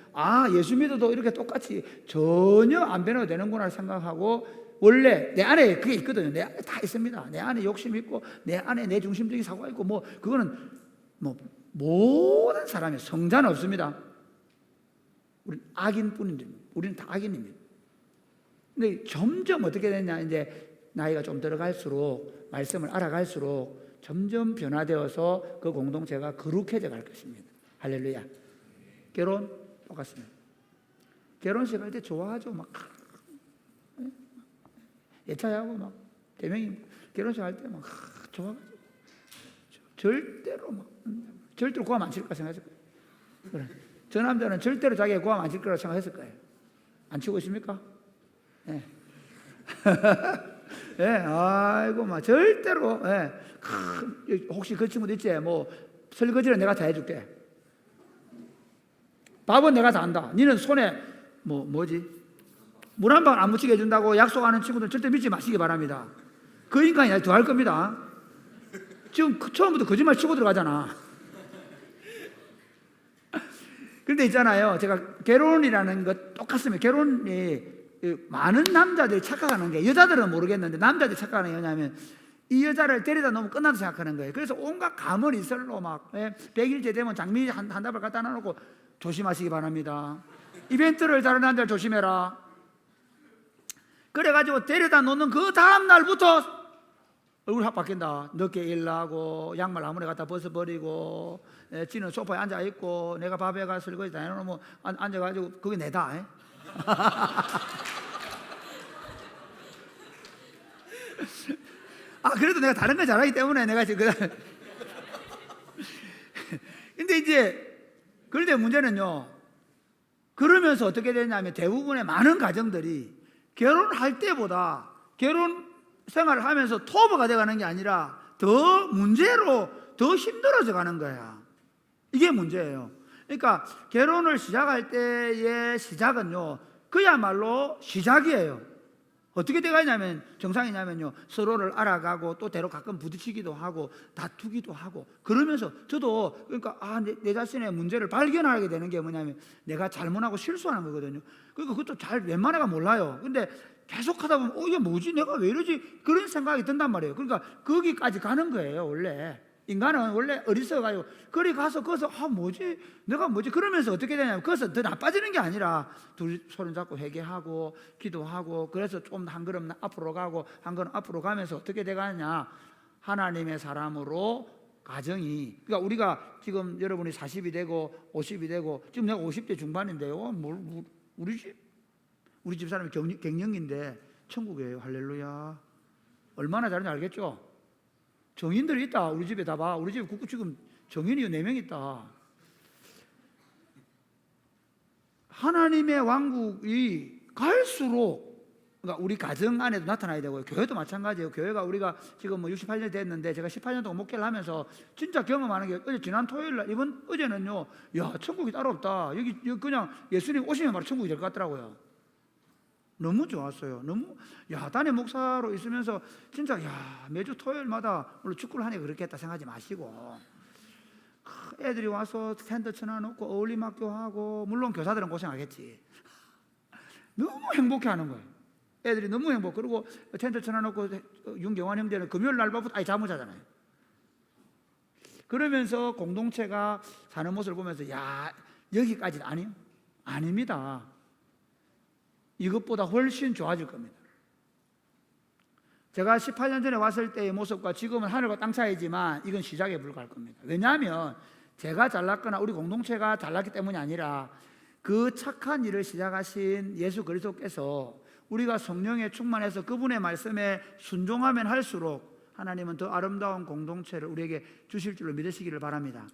예수 믿어도 이렇게 똑같이 전혀 안 변해도 되는구나 생각하고 원래 내 안에 그게 있거든요. 내 안에 다 있습니다. 내 안에 욕심 있고 내 안에 내 중심적인 사고가 있고 그거는 모든 사람이 성자는 없습니다. 우리는 악인뿐인데 우리는 다 악인입니다. 근데 점점 어떻게 되냐 이제 나이가 좀 들어갈수록 말씀을 알아갈수록 점점 변화되어서 그 공동체가 거룩해져 갈 것입니다. 할렐루야. 결혼 똑같습니다. 결혼식 할 때 좋아하죠. 막 예차하고 막 대명이 결혼식 할 때 막 좋아가지고 절대로 고함 안 칠 거라 생각했을 거예요. 그래. 저 남자는 절대로 자기가 고함 안 칠 거라고 생각했을 거예요. 안 치고 있습니까? 예. 예, 아이고 막 절대로 혹시 그 친구도 있지? 설거지는 내가 다 해줄게. 밥은 내가 다 한다. 니는 손에 뭐지? 물 한 방울 안 묻히게 해준다고 약속하는 친구들 절대 믿지 마시기 바랍니다. 그 인간이 아직 더 할 겁니다. 지금 처음부터 거짓말 치고 들어가잖아. 그런데 있잖아요. 제가 결혼이라는 것 똑같습니다. 결혼이 많은 남자들이 착각하는 게 여자들은 모르겠는데 남자들이 착각하는 게 뭐냐면 이 여자를 데려다 놓으면 끝난다 생각하는 거예요. 그래서 온갖 감을 이설로 막 100일째 되면 장미 한 답을 갖다 놔놓고 조심하시기 바랍니다. 이벤트를 다른 남자를 조심해라. 그래가지고 데려다 놓는 그 다음 날부터 얼굴 확 바뀐다. 늦게 일나고 양말 아무리 갖다 벗어버리고 지는 소파에 앉아있고 내가 밥에 가서 설거지 다 해놓으면 앉아가지고 그게 내다. 그래도 내가 다른 걸 잘하기 때문에 내가 지금 근데 이제 그런데 문제는요, 그러면서 어떻게 되냐면 대부분의 많은 가정들이 결혼할 때보다 결혼 생활을 하면서 토부가 돼가는 게 아니라 더 문제로 더 힘들어져 가는 거야. 이게 문제예요. 그러니까 결혼을 시작할 때의 시작은요 그야말로 시작이에요. 어떻게 돼가냐면 정상이냐면요 서로를 알아가고 또 때로 가끔 부딪히기도 하고 다투기도 하고 그러면서 저도 그러니까 내 자신의 문제를 발견하게 되는 게 뭐냐면 내가 잘못하고 실수하는 거거든요. 그러니까 그것도 잘 웬만해가 몰라요. 근데 계속 하다 보면 이게 뭐지 내가 왜 이러지 그런 생각이 든단 말이에요. 그러니까 거기까지 가는 거예요 원래. 인간은 원래 어리석어가지고 거리 가서 거기서 뭐지 내가 뭐지 그러면서 어떻게 되냐면 거기서 더 나빠지는 게 아니라 둘이 손을 잡고 회개하고 기도하고 그래서 좀 한 걸음 앞으로 가고 한 걸음 앞으로 가면서 어떻게 돼가느냐 하나님의 사람으로 가정이 그러니까 우리가 지금 여러분이 40이 되고 50이 되고 지금 내가 50대 중반인데요 우리 집 사람이 갱년기인데 천국이에요. 할렐루야. 얼마나 잘하는지 알겠죠? 정인들이 있다. 우리 집에 다 봐. 우리 집에 지금 정인이 4명 있다. 하나님의 왕국이 갈수록 그러니까 우리 가정 안에도 나타나야 되고요. 교회도 마찬가지예요. 교회가 우리가 지금 68년 됐는데 제가 18년 동안 목회를 하면서 진짜 경험하는 게 어제 지난 토요일 날 어제는요. 야 천국이 따로 없다. 여기 그냥 예수님 오시면 바로 천국이 될 것 같더라고요. 너무 좋았어요. 너무 담임 목사로 있으면서 진짜 매주 토요일마다 물론 축구를 하니까 그렇게 했다 생각하지 마시고 애들이 와서 텐트 쳐놔놓고 어울림학교 하고 물론 교사들은 고생하겠지. 너무 행복해하는 거예요. 애들이 너무 행복. 그리고 텐트 쳐놔놓고 윤경환 형제는 금요일 날부터 아예 잠을 자잖아요. 그러면서 공동체가 사는 모습을 보면서 여기까지는 아닙니다. 이것보다 훨씬 좋아질 겁니다. 제가 18년 전에 왔을 때의 모습과 지금은 하늘과 땅 차이지만 이건 시작에 불과할 겁니다. 왜냐하면 제가 잘났거나 우리 공동체가 잘났기 때문이 아니라 그 착한 일을 시작하신 예수 그리스도께서 우리가 성령에 충만해서 그분의 말씀에 순종하면 할수록 하나님은 더 아름다운 공동체를 우리에게 주실 줄로 믿으시기를 바랍니다.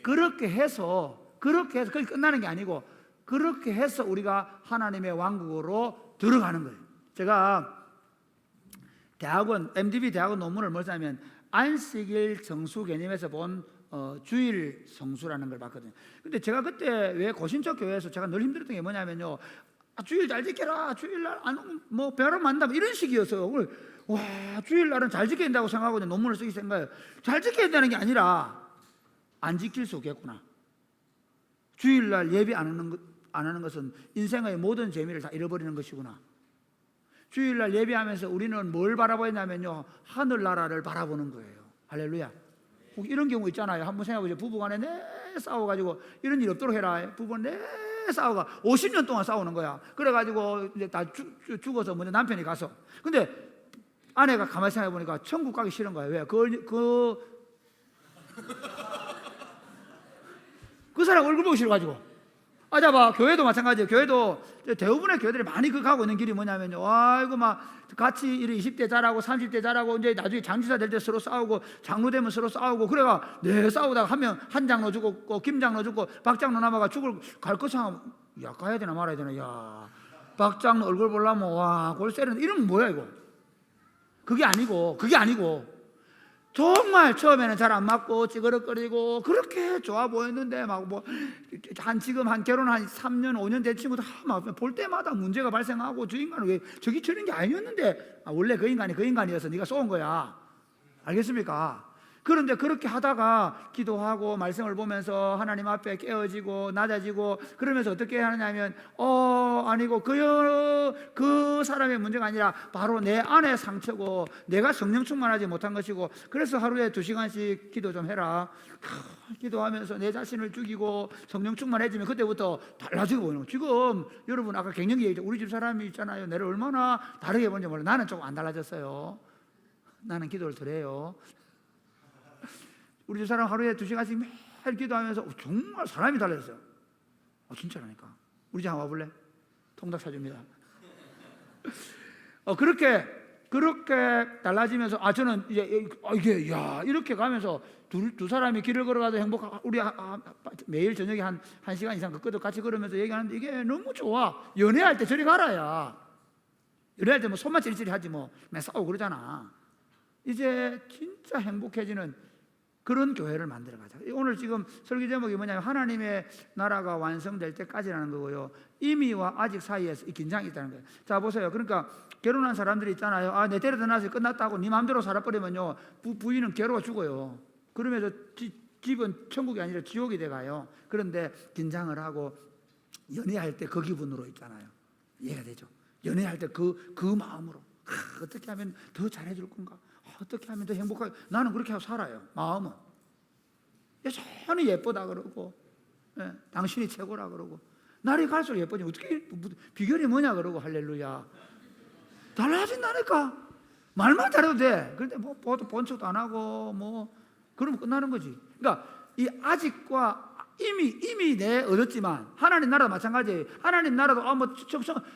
그렇게 해서 그게 끝나는 게 아니고 그렇게 해서 우리가 하나님의 왕국으로 들어가는 거예요. 제가 MDB 대학원 논문을 뭐냐면 안식일 정수 개념에서 본 주일 성수라는 걸 봤거든요. 근데 제가 그때 왜 고신적 교회에서 제가 늘 힘들었던 게 뭐냐면요. 주일 잘 지켜라. 주일날 뭐 배로 만다 이런 식이었어요. 와 주일날은 잘 지켜야 된다고 생각하고 논문을 쓰기 생각해요. 잘 지켜야 된다는 게 아니라 안 지킬 수 없겠구나. 주일날 예배 안 하는 것은 인생의 모든 재미를 다 잃어버리는 것이구나. 주일날 예배하면서 우리는 뭘 바라보냐면요 하늘나라를 바라보는 거예요. 할렐루야. 혹 이런 경우 있잖아요. 한번 생각해보세요. 부부간에 내 싸워가지고 이런 일 없도록 해라. 부부는 내 싸워가 50년 동안 싸우는 거야. 그래가지고 이제 다 죽어서 먼저 남편이 가서 근데 아내가 가만히 생각해보니까 천국 가기 싫은 거야. 왜? 그 사람 얼굴 보기 싫어가지고 봐 교회도 마찬가지예요. 교회도 대부분의 교회들이 많이 가고 있는 길이 뭐냐면요. 아이고 막 같이 20대 자라고 30대 자라고 이제 나중에 장지사 될 때 서로 싸우고 장로 되면 서로 싸우고 그래가 싸우다가 한 장로 죽고 김 장로 죽고 박 장로 남아가 갈 것처럼 가야 되나 말아야 되나 박 장로 얼굴 보려면 골세는 이러면 뭐야 이거. 그게 아니고 정말 처음에는 잘 안 맞고 찌그러거리고 그렇게 좋아 보였는데 지금 결혼 한 3년 5년 된 친구도 막 볼 때마다 문제가 발생하고 저 인간은 왜 저기 저런 게 아니었는데 원래 그 인간이어서 네가 쏘은 거야. 알겠습니까? 그런데 그렇게 하다가 기도하고 말씀을 보면서 하나님 앞에 깨어지고 낮아지고 그러면서 어떻게 하느냐면 아니고 그 사람의 문제가 아니라 바로 내 안의 상처고 내가 성령 충만하지 못한 것이고 그래서 하루에 2시간씩 기도 좀 해라. 기도하면서 내 자신을 죽이고 성령 충만해지면 그때부터 달라지고 보이는 거예요. 지금 여러분 아까 갱년기 얘기했죠. 우리 집 사람이 있잖아요. 내를 얼마나 다르게 본지 몰라요. 나는 조금 안 달라졌어요. 나는 기도를 덜 해요. 우리 집 사람 하루에 2시간씩 매일 기도하면서 정말 사람이 달라졌어요. 진짜라니까. 우리 집 한번 와볼래? 통닭 사줍니다. 그렇게 달라지면서 저는 이제 이게 이렇게 가면서 두 사람이 길을 걸어가도 행복하고 우리 매일 저녁에 한 시간 이상 같이 걸으면서 얘기하는데 이게 너무 좋아. 연애할 때 저리 가라야. 연애할 때 손만 찌릿찌릿 하지 맨 싸우고 그러잖아. 이제 진짜 행복해지는 그런 교회를 만들어 가자. 오늘 지금 설교 제목이 뭐냐면 하나님의 나라가 완성될 때까지라는 거고요. 이미와 아직 사이에서 이 긴장이 있다는 거예요. 자 보세요. 그러니까 결혼한 사람들이 있잖아요. 내 때려 떠나서 끝났다고 네 마음대로 살아버리면요 부인은 괴로워 죽어요. 그러면서 집은 천국이 아니라 지옥이 돼가요. 그런데 긴장을 하고 연애할 때 그 기분으로 있잖아요. 이해가 되죠? 연애할 때 그 마음으로 어떻게 하면 더 잘해줄 건가? 어떻게 하면 더 행복하게 나는 그렇게 하고 살아요. 마음은 여전히 예쁘다 그러고, 당신이 최고라 그러고, 날이 갈수록 예뻐지. 어떻게 비결이 뭐냐 그러고, 할렐루야. 달라진다니까. 말만 잘해도 돼. 그런데 뭐 본척도 안 하고 뭐 그러면 끝나는 거지. 그러니까 이 아직과 이미 내 얻었지만 하나님 나라도 마찬가지예요. 하나님 나라도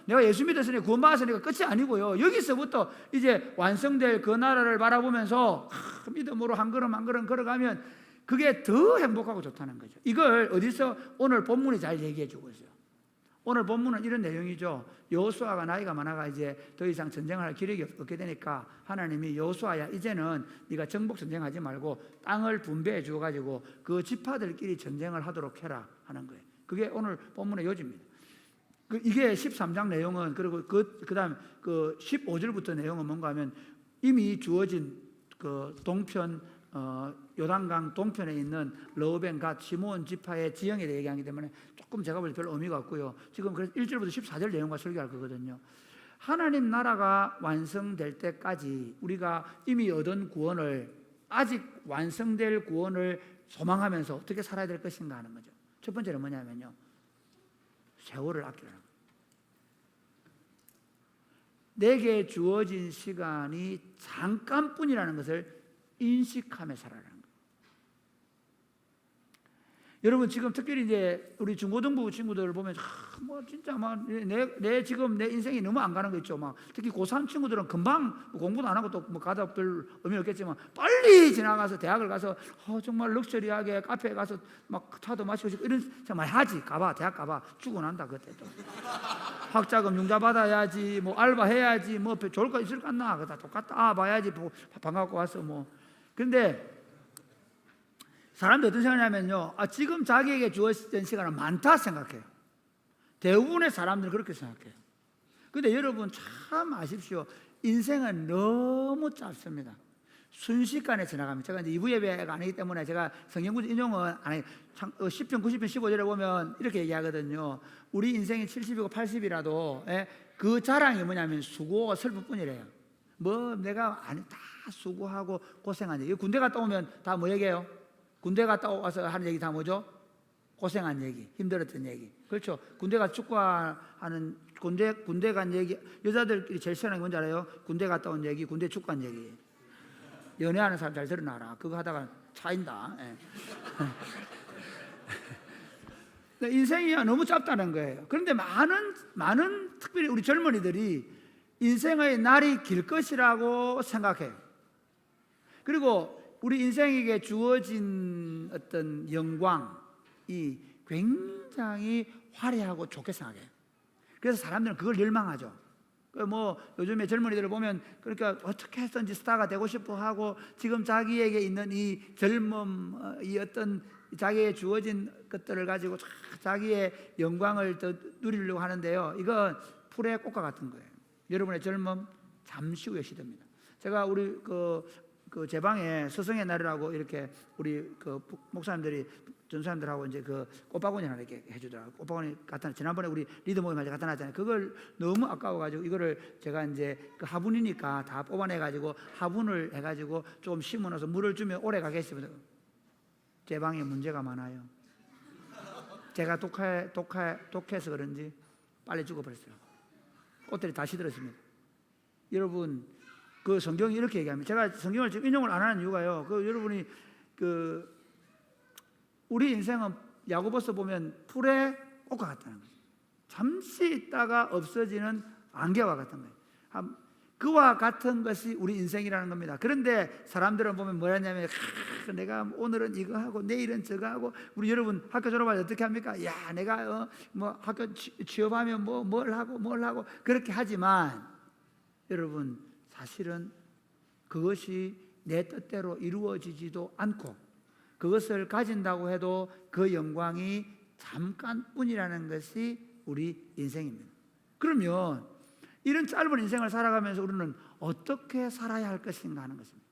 내가 예수 믿었으니 구원받았으니까 끝이 아니고요. 여기서부터 이제 완성될 그 나라를 바라보면서 믿음으로 한 걸음 한 걸음 걸어가면 그게 더 행복하고 좋다는 거죠. 이걸 어디서 오늘 본문이 잘 얘기해 주고 있어요. 오늘 본문은 이런 내용이죠. 여호수아가 나이가 많아가 이제 더 이상 전쟁할 기력이 없게 되니까 하나님이 여호수아야, 이제는 네가 정복 전쟁하지 말고 땅을 분배해 주어 가지고 그 지파들끼리 전쟁을 하도록 해라 하는 거예요. 그게 오늘 본문의 요지입니다. 이게 13장 내용은, 그리고 그다음 그 15절부터 내용은 뭔가 하면 이미 주어진 그 동편 요단강 동편에 있는 르우벤, 갓, 시므온 지파의 지형에 대해 얘기하기 때문에 조금 제가 볼 때 별 의미가 없고요. 지금 그래서 1절부터 14절 내용과 설교할 거거든요. 하나님 나라가 완성될 때까지 우리가 이미 얻은 구원을, 아직 완성될 구원을 소망하면서 어떻게 살아야 될 것인가 하는 거죠. 첫 번째는 뭐냐면요, 세월을 아끼라는 거예요. 내게 주어진 시간이 잠깐뿐이라는 것을 인식하며 살아라는 거예요. 여러분 지금 특별히 이제 우리 중고등부 친구들 보면 뭐 진짜 막 내 지금 내 인생이 너무 안 가는 거 있죠. 막 특히 고3 친구들은 금방 공부도 안 하고 또 뭐 가다 별 의미 없겠지만 빨리 지나가서 대학을 가서 정말 럭셔리하게 카페에 가서 막 차도 마시고 싶고 이런 정말 하지. 가봐, 대학 가봐. 죽어난다 그때 또. 학자금 융자 받아야지, 뭐 알바 해야지, 뭐 좋을 거 있을 것 같나? 그다 똑같다. 봐야지. 반갑고 와서 뭐. 근데 사람들이 어떤 생각하냐면요, 지금 자기에게 주어진 시간은 많다 생각해요. 대부분의 사람들은 그렇게 생각해요. 근데 여러분 참 아십시오. 인생은 너무 짧습니다. 순식간에 지나갑니다. 제가 이제 2부 예배가 아니기 때문에 제가 성경구절 인용은 안 해요. 10편, 90편, 15절에 보면 이렇게 얘기하거든요. 우리 인생이 70이고 80이라도 그 자랑이 뭐냐면 수고와 슬픔뿐이래요. 뭐 내가 다 수고하고 고생한 얘기. 군대 갔다 오면 다 뭐 얘기해요? 군대 갔다 와서 하는 얘기 다 뭐죠? 고생한 얘기, 힘들었던 얘기. 그렇죠. 군대 가서 축구하는 군대 간 얘기. 여자들끼리 제일 싫어하는 게 뭔지 알아요? 군대 갔다 온 얘기, 군대 축구한 얘기. 연애하는 사람 잘 들어놔라. 그거 하다가 차인다. 인생이 너무 짧다는 거예요. 그런데 많은 특별히 우리 젊은이들이 인생의 날이 길 것이라고 생각해요. 그리고 우리 인생에게 주어진 어떤 영광이 굉장히 화려하고 좋게 생각해요. 그래서 사람들은 그걸 열망하죠. 뭐 요즘에 젊은이들을 보면 그러니까 어떻게 해서든지 스타가 되고 싶어 하고 지금 자기에게 있는 이 젊음, 이 어떤 자기의 주어진 것들을 가지고 자기의 영광을 더 누리려고 하는데요. 이건 풀의 꽃과 같은 거예요. 여러분의 젊음 잠시 후에 시듭니다. 제가 우리 제 방에 스승의 날이라고 이렇게 우리 그 목사님들이 전사님들하고 이제 그 꽃바구니 하나 이렇게 해주더라고요. 꽃바구니 갖다 지난번에 우리 리더 모임 할 때 갖다 놨잖아요. 그걸 너무 아까워가지고 이거를 제가 이제 그 화분이니까 다 뽑아내가지고 화분을 해가지고 조금 심어놔서 물을 주면 오래 가겠습니다. 제 방에 문제가 많아요. 제가 독해서 그런지 빨리 죽어버렸어요. 꽃들이 다 시들었습니다. 여러분 그 성경이 이렇게 얘기합니다. 제가 성경을 지금 인용을 안 하는 이유가요. 여러분이 우리 인생은 야고보서 보면 풀의 꽃과 같다는 거죠. 잠시 있다가 없어지는 안개와 같은 거예요. 그와 같은 것이 우리 인생이라는 겁니다. 그런데 사람들은 보면 뭐냐면 내가 오늘은 이거 하고 내일은 저거 하고 우리 여러분 학교 졸업할 때 어떻게 합니까? 야 내가 뭐 학교 취업하면 뭘 하고 그렇게 하지만 여러분 사실은 그것이 내 뜻대로 이루어지지도 않고 그것을 가진다고 해도 그 영광이 잠깐뿐이라는 것이 우리 인생입니다. 그러면 이런 짧은 인생을 살아가면서 우리는 어떻게 살아야 할 것인가 하는 것입니다.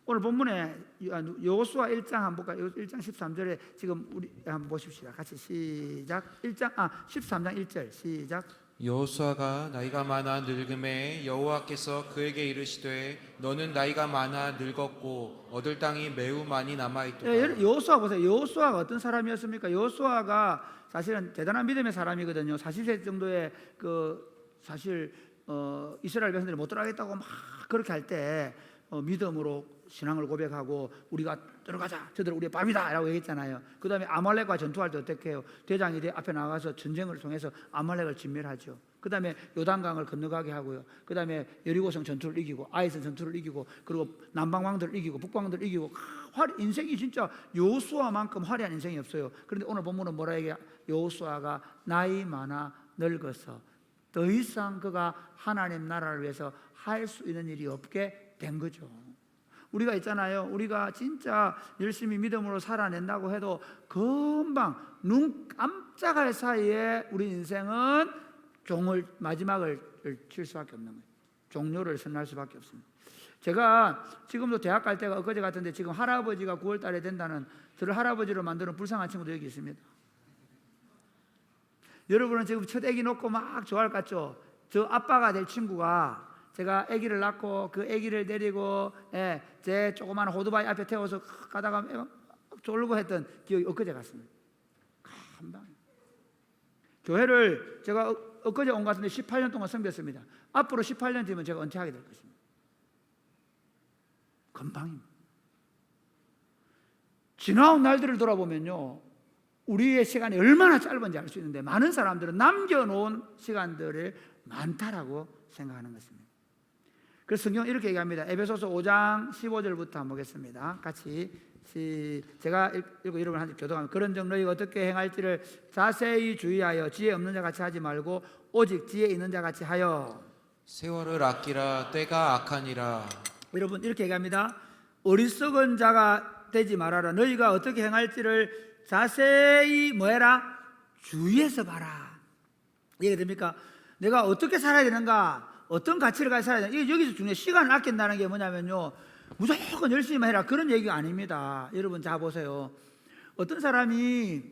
오늘 본문에 여호수아 1장 한번 볼까요? 1장 13절에 지금 우리 한번 보십시다. 같이 시작. 13장 1절 시작. 여호수아가 나이가 많아 늙음에 여호와께서 그에게 이르시되 너는 나이가 많아 늙었고 얻을 땅이 매우 많이 남아 있도다. 여호수아 보세요. 여호수아가 어떤 사람이었습니까? 여호수아가 사실은 대단한 믿음의 사람이거든요. 40세 정도의 사실 이스라엘 백성들이 못 들어가겠다고 막 그렇게 할 때 믿음으로 신앙을 고백하고 우리가 들어가자, 저들 우리의 밥이다라고 얘기했잖아요. 그 다음에 아말렉과 전투할 때 어떻게 해요? 대장이 앞에 나가서 전쟁을 통해서 아말렉을 진멸하죠. 그 다음에 요단강을 건너가게 하고요. 그 다음에 여리고성 전투를 이기고 아이선 전투를 이기고 그리고 남방왕들을 이기고 북방들을 이기고 인생이 진짜 여호수아만큼 화려한 인생이 없어요. 그런데 오늘 본문은 뭐라 얘기해? 여호수아가 나이 많아 늙어서 더 이상 그가 하나님 나라를 위해서 할 수 있는 일이 없게 된 거죠. 우리가 있잖아요. 우리가 진짜 열심히 믿음으로 살아낸다고 해도 금방 눈 깜짝할 사이에 우리 인생은 마지막을 칠 수밖에 없는 거예요. 종료를 선언할 수밖에 없습니다. 제가 지금도 대학 갈 때가 엊그제 같은데 지금 할아버지가 9월 달에 된다는 저를 할아버지로 만드는 불쌍한 친구도 여기 있습니다. 여러분은 지금 첫 아기 놓고 막 좋아할 것 같죠? 저 아빠가 될 친구가 제가 아기를 낳고 그 아기를 데리고 제 조그마한 오토바이 앞에 태워서 가다가 졸고 했던 기억이 엊그제 같습니다. 금방. 교회를 제가 엊그제 온 것 같은데 18년 동안 섬겼습니다. 앞으로 18년 뒤면 제가 은퇴하게 될 것입니다. 금방입니다. 지나온 날들을 돌아보면요, 우리의 시간이 얼마나 짧은지 알 수 있는데 많은 사람들은 남겨놓은 시간들을 많다라고 생각하는 것입니다. 그래서 성경은 이렇게 얘기합니다. 에베소서 5장 15절부터 한번 보겠습니다. 같이 제가 읽고 여러분한테 교독하면 그런즉 너희가 어떻게 행할지를 자세히 주의하여 지혜 없는 자 같이 하지 말고 오직 지혜 있는 자 같이 하여 세월을 아끼라 때가 악하니라. 여러분 이렇게 얘기합니다. 어리석은 자가 되지 말아라. 너희가 어떻게 행할지를 자세히 뭐해라? 주의해서 봐라. 이해가 됩니까? 내가 어떻게 살아야 되는가? 어떤 가치를 가지고 살아야 되는가? 이게 여기서 중요해. 시간을 아낀다는 게 뭐냐면요, 무조건 열심히 해라 그런 얘기가 아닙니다. 여러분 자 보세요. 어떤 사람이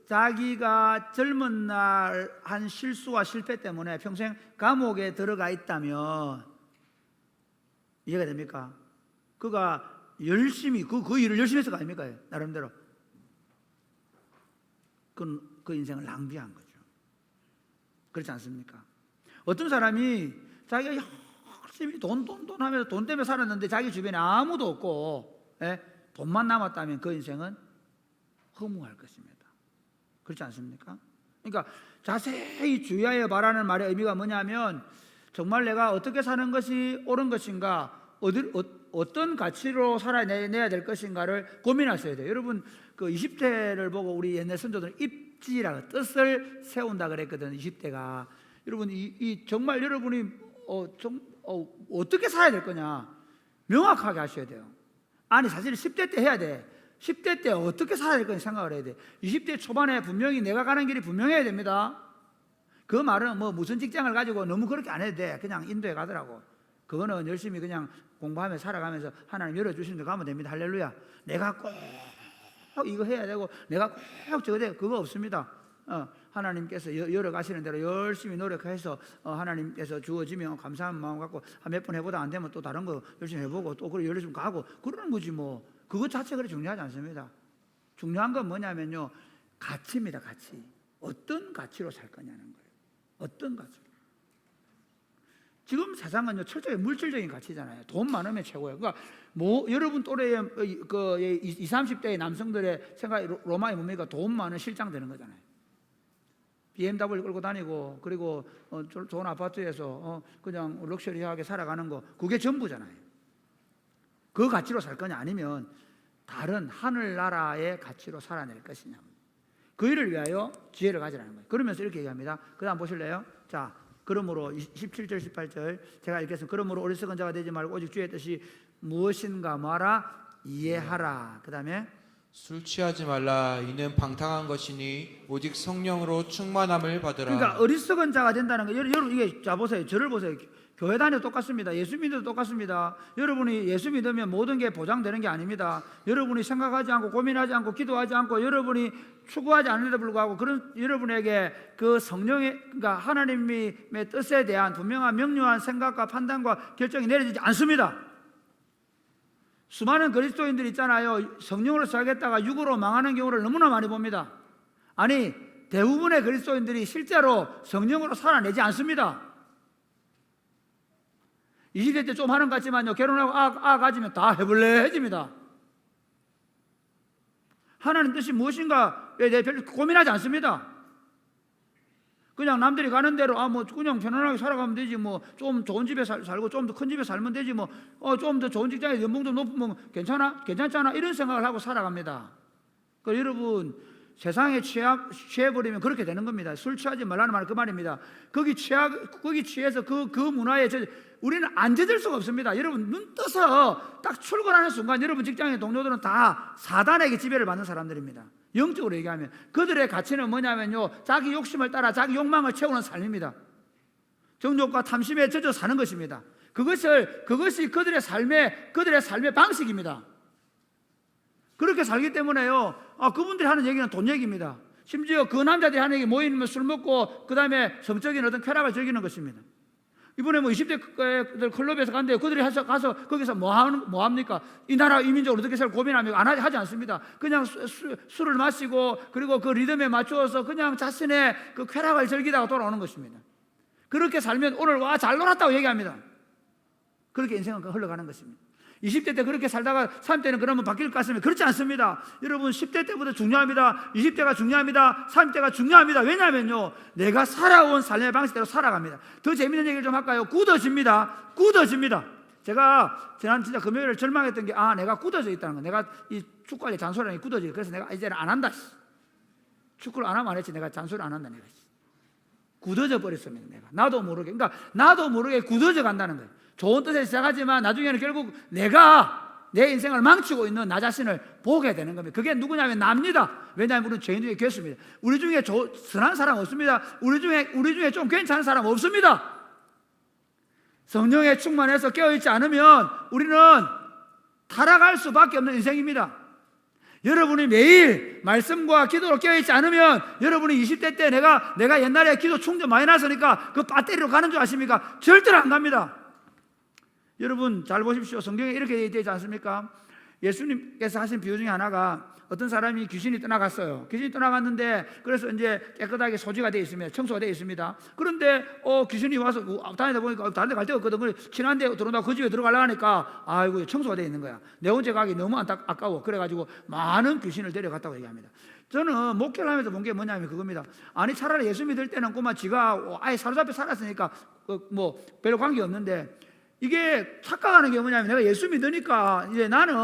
자기가 젊은 날 한 실수와 실패 때문에 평생 감옥에 들어가 있다면 이해가 됩니까? 그가 열심히 그 일을 열심히 해서가 아닙니까? 나름대로 그 인생을 낭비한 거죠. 그렇지 않습니까? 어떤 사람이 자기가 열심히 돈 하면서 돈 때문에 살았는데 자기 주변에 아무도 없고 돈만 남았다면 그 인생은 허무할 것입니다. 그렇지 않습니까? 그러니까 자세히 주의하여 바라는 말의 의미가 뭐냐면 정말 내가 어떻게 사는 것이 옳은 것인가, 어떤 가치로 살아내야 될 것인가를 고민하셔야 돼요. 여러분 그 20대를 보고 우리 옛날 선조들은 입지라고 뜻을 세운다 그랬거든요. 20대가 여러분 정말 여러분이 어떻게 살아야 될 거냐 명확하게 하셔야 돼요. 아니 사실 10대 때 해야 돼. 10대 때 어떻게 살아야 될 거냐 생각을 해야 돼. 20대 초반에 분명히 내가 가는 길이 분명해야 됩니다. 그 말은 무슨 직장을 가지고 너무 그렇게 안 해도 돼. 그냥 인도에 가더라고. 그거는 열심히 그냥 공부하며 살아가면서 하나님 열어주시는 데 가면 됩니다. 할렐루야. 내가 꼭 이거 해야 되고 내가 꼭 저거 돼. 그거 없습니다. 하나님께서 열어가시는 대로 열심히 노력해서 하나님께서 주어지면 감사한 마음 갖고 몇 번 해보다 안 되면 또 다른 거 열심히 해보고 또 그래 열심히 가고 그러는 거지 뭐. 그것 자체가 그렇게 중요하지 않습니다. 중요한 건 뭐냐면요, 가치입니다. 가치. 어떤 가치로 살 거냐는 거예요. 어떤 가치로. 지금 세상은요 철저히 물질적인 가치잖아요. 돈 많으면 최고예요. 그러니까 여러분 또래의 20, 30대의 남성들의 생각이 로마에 뭡니까? 돈 많은 실장 되는 거잖아요. BMW 끌고 다니고 그리고 좋은 아파트에서 그냥 럭셔리하게 살아가는 거, 그게 전부잖아요. 그 가치로 살 거냐 아니면 다른 하늘나라의 가치로 살아낼 것이냐. 그 일을 위하여 지혜를 가지라는 거예요. 그러면서 이렇게 얘기합니다. 그 다음 보실래요? 자, 그러므로 17절 18절 제가 읽겠습니다. 그러므로 어리석은 자가 되지 말고 오직 주의 뜻이 무엇인가 말아 이해하라. 그 다음에 술 취하지 말라. 이는 방탕한 것이니 오직 성령으로 충만함을 받으라. 그러니까 어리석은 자가 된다는 거. 여러분 이게 자 보세요. 저를 보세요. 교회 다녀도 똑같습니다. 예수 믿어도 똑같습니다. 여러분이 예수 믿으면 모든 게 보장되는 게 아닙니다. 여러분이 생각하지 않고 고민하지 않고 기도하지 않고 여러분이 추구하지 않는데도 불구하고 그런 여러분에게 그 성령의 그러니까 하나님의 뜻에 대한 분명한 명료한 생각과 판단과 결정이 내려지지 않습니다. 수많은 그리스도인들이 있잖아요. 성령으로 살겠다가 육으로 망하는 경우를 너무나 많이 봅니다. 아니 대부분의 그리스도인들이 실제로 성령으로 살아내지 않습니다. 20대 때 좀 하는 것 같지만요, 결혼하고 가지면 다 해볼래해집니다. 하나님 뜻이 무엇인가에 대해 별로 고민하지 않습니다. 그냥 남들이 가는 대로 뭐 그냥 편안하게 살아가면 되지, 뭐 좀 좋은 집에 살고 좀 더 큰 집에 살면 되지, 뭐 좀 더 좋은 직장에 연봉 좀 높으면 괜찮잖아 이런 생각을 하고 살아갑니다. 그 여러분 세상에 취해버리면 그렇게 되는 겁니다. 술 취하지 말라는 말은 그 말입니다. 거기 취해서 그 문화에 우리는 안 젖을 수가 없습니다. 여러분 눈 떠서 딱 출근하는 순간 여러분 직장의 동료들은 다 사단에게 지배를 받는 사람들입니다. 영적으로 얘기하면 그들의 가치는 뭐냐면요, 자기 욕심을 따라 자기 욕망을 채우는 삶입니다. 정욕과 탐심에 젖어 사는 것입니다. 그것이 그들의 삶의 방식입니다. 그렇게 살기 때문에요, 그분들이 하는 얘기는 돈 얘기입니다. 심지어 그 남자들이 하는 얘기 모이면 술 먹고 그 다음에 성적인 어떤 쾌락을 즐기는 것입니다. 이번에 뭐 20대 클럽에서 간대요. 그들이 가서 거기서 뭐 합니까? 이 나라 이민족을 어떻게 살 고민합니까? 하지 않습니다. 그냥 술을 마시고 그리고 그 리듬에 맞추어서 그냥 자신의 그 쾌락을 즐기다가 돌아오는 것입니다. 그렇게 살면 오늘 와 잘 놀았다고 얘기합니다. 그렇게 인생은 흘러가는 것입니다. 20대 때 그렇게 살다가 30대는 그러면 바뀔 것 같습니다. 그렇지 않습니다. 여러분 10대 때부터 중요합니다. 20대가 중요합니다. 30대가 중요합니다. 왜냐하면요, 내가 살아온 삶의 방식대로 살아갑니다. 더 재밌는 얘기를 좀 할까요? 굳어집니다. 제가 지난 진짜 금요일에 절망했던 게 내가 굳어져 있다는 거. 내가 이 축구할 때 잔소리하는 게 굳어져. 그래서 내가 이제는 안 한다. 축구를 안 하면 안 했지. 내가 잔소리 안 한다. 내가 굳어져 버렸습니다. 나도 모르게 굳어져 간다는 거예요. 좋은 뜻에 시작하지만 나중에는 결국 내가 내 인생을 망치고 있는 나 자신을 보게 되는 겁니다. 그게 누구냐면 납니다. 왜냐하면 우리는 죄인 중에 괴수입니다. 우리 중에 선한 사람 없습니다. 우리 중에 좀 괜찮은 사람 없습니다. 성령에 충만해서 깨어있지 않으면 우리는 타락할 수밖에 없는 인생입니다. 여러분이 매일 말씀과 기도로 깨어있지 않으면 여러분이 20대 때 내가 옛날에 기도 충전 많이 났으니까 그 배터리로 가는 줄 아십니까? 절대로 안 갑니다. 여러분 잘 보십시오. 성경에 이렇게 되지 않습니까? 예수님께서 하신 비유 중에 하나가 어떤 사람이 귀신이 떠나갔어요. 귀신이 떠나갔는데 그래서 이제 깨끗하게 소지가 되어 있습니다. 청소가 되어 있습니다. 그런데 귀신이 와서 다니다 보니까 다른 데 갈 데가 없거든. 친한 데 들어온다고 그 집에 들어가려고 하니까 아이고 청소가 되어 있는 거야. 내 혼자 가기 너무 아까워. 그래가지고 많은 귀신을 데려갔다고 얘기합니다. 저는 목회를 하면서 본 게 뭐냐면 그겁니다. 아니 차라리 예수 믿을 때는 꼬마 지가 아예 사로잡혀 살았으니까 뭐 별로 관계없는데 이게 착각하는 게 뭐냐면 내가 예수 믿으니까 이제 나는